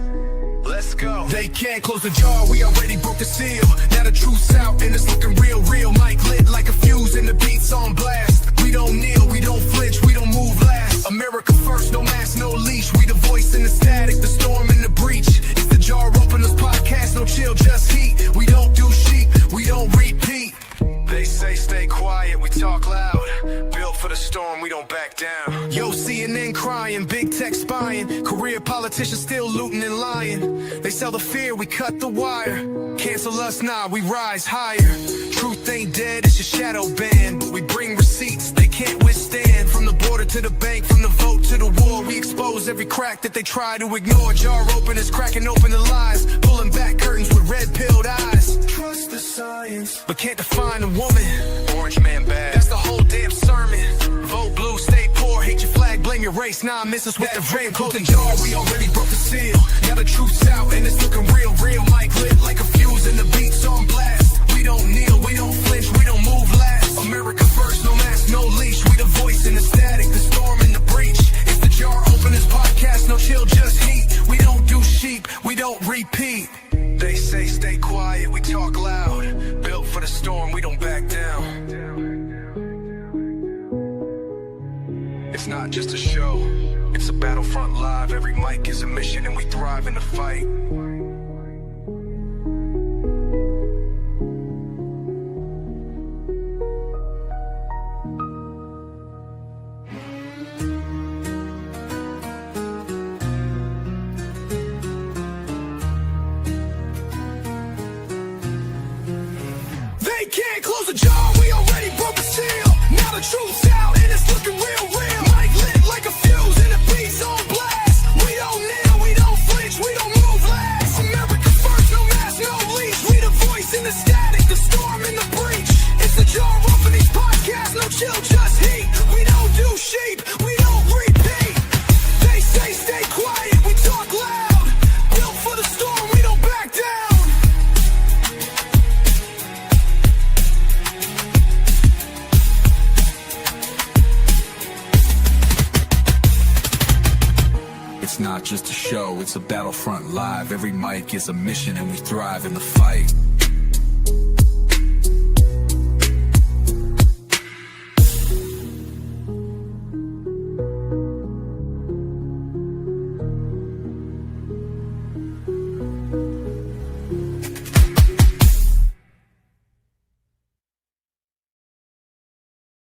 Let's go. They can't close the jar, we already broke the seal. Now the truth's out and it's looking real. Mic lit like a fuse and the beat's on blast. We don't kneel, we don't flinch, we don't move last. America first, no mask, no leash. We the voice in the static, the storm in the breach. It's the Jar Openers podcast, no chill, just heat. We don't do sheep, we don't repeat. They say stay quiet, we talk loud. Built for the storm, we don't back down. Yo, CNN crying, big tech spying. Career politicians still looting and lying. They sell the fear, we cut the wire. Cancel us, nah, we rise higher. Truth ain't dead, it's your shadow banned. We bring receipts, they can't withstand. From the border to the bank, from the vote to the war, we expose every crack that they try to ignore. Jar Openers cracking open the lies, pulling back curtains with red-pilled eyes. Trust the science, but can't define a woman. Orange man bad, that's the whole damn sermon. Vote blue, stay poor, hate your flag, blame claim your race, nah, miss us with the vein. Close the jar, we already broke the seal. Now the truth's out and it's looking real. Mic lit like a fuse and the beats on blast. We don't kneel, we don't flinch, we don't move last. America first, no mask, no leash. We the voice in the static, the storm in the breach. It's the Jar Openers podcast, no chill, just heat. We don't do sheep, we don't repeat. They say stay quiet, we talk loud. Built for the storm, we don't back down. It's not just a show, it's a battlefront live. Every mic is a mission and we thrive in the fight. They can't close the jar, we already broke the seal. Now the truth's out and it's looking real. Mic lit like a fuse and the beats on blast. We don't kneel, we don't flinch, we don't move last. America first, no mask, no leash. We the voice in the static, the storm in the breach. It's the Jar Openers podcast, no chill, just heat. We don't do sheep, we don't repeat. They say stay quiet, we talk loud. Built for the storm, we don't back down. It's not just a show, it's a battlefront live. Every mic is a mission and we thrive in the fight.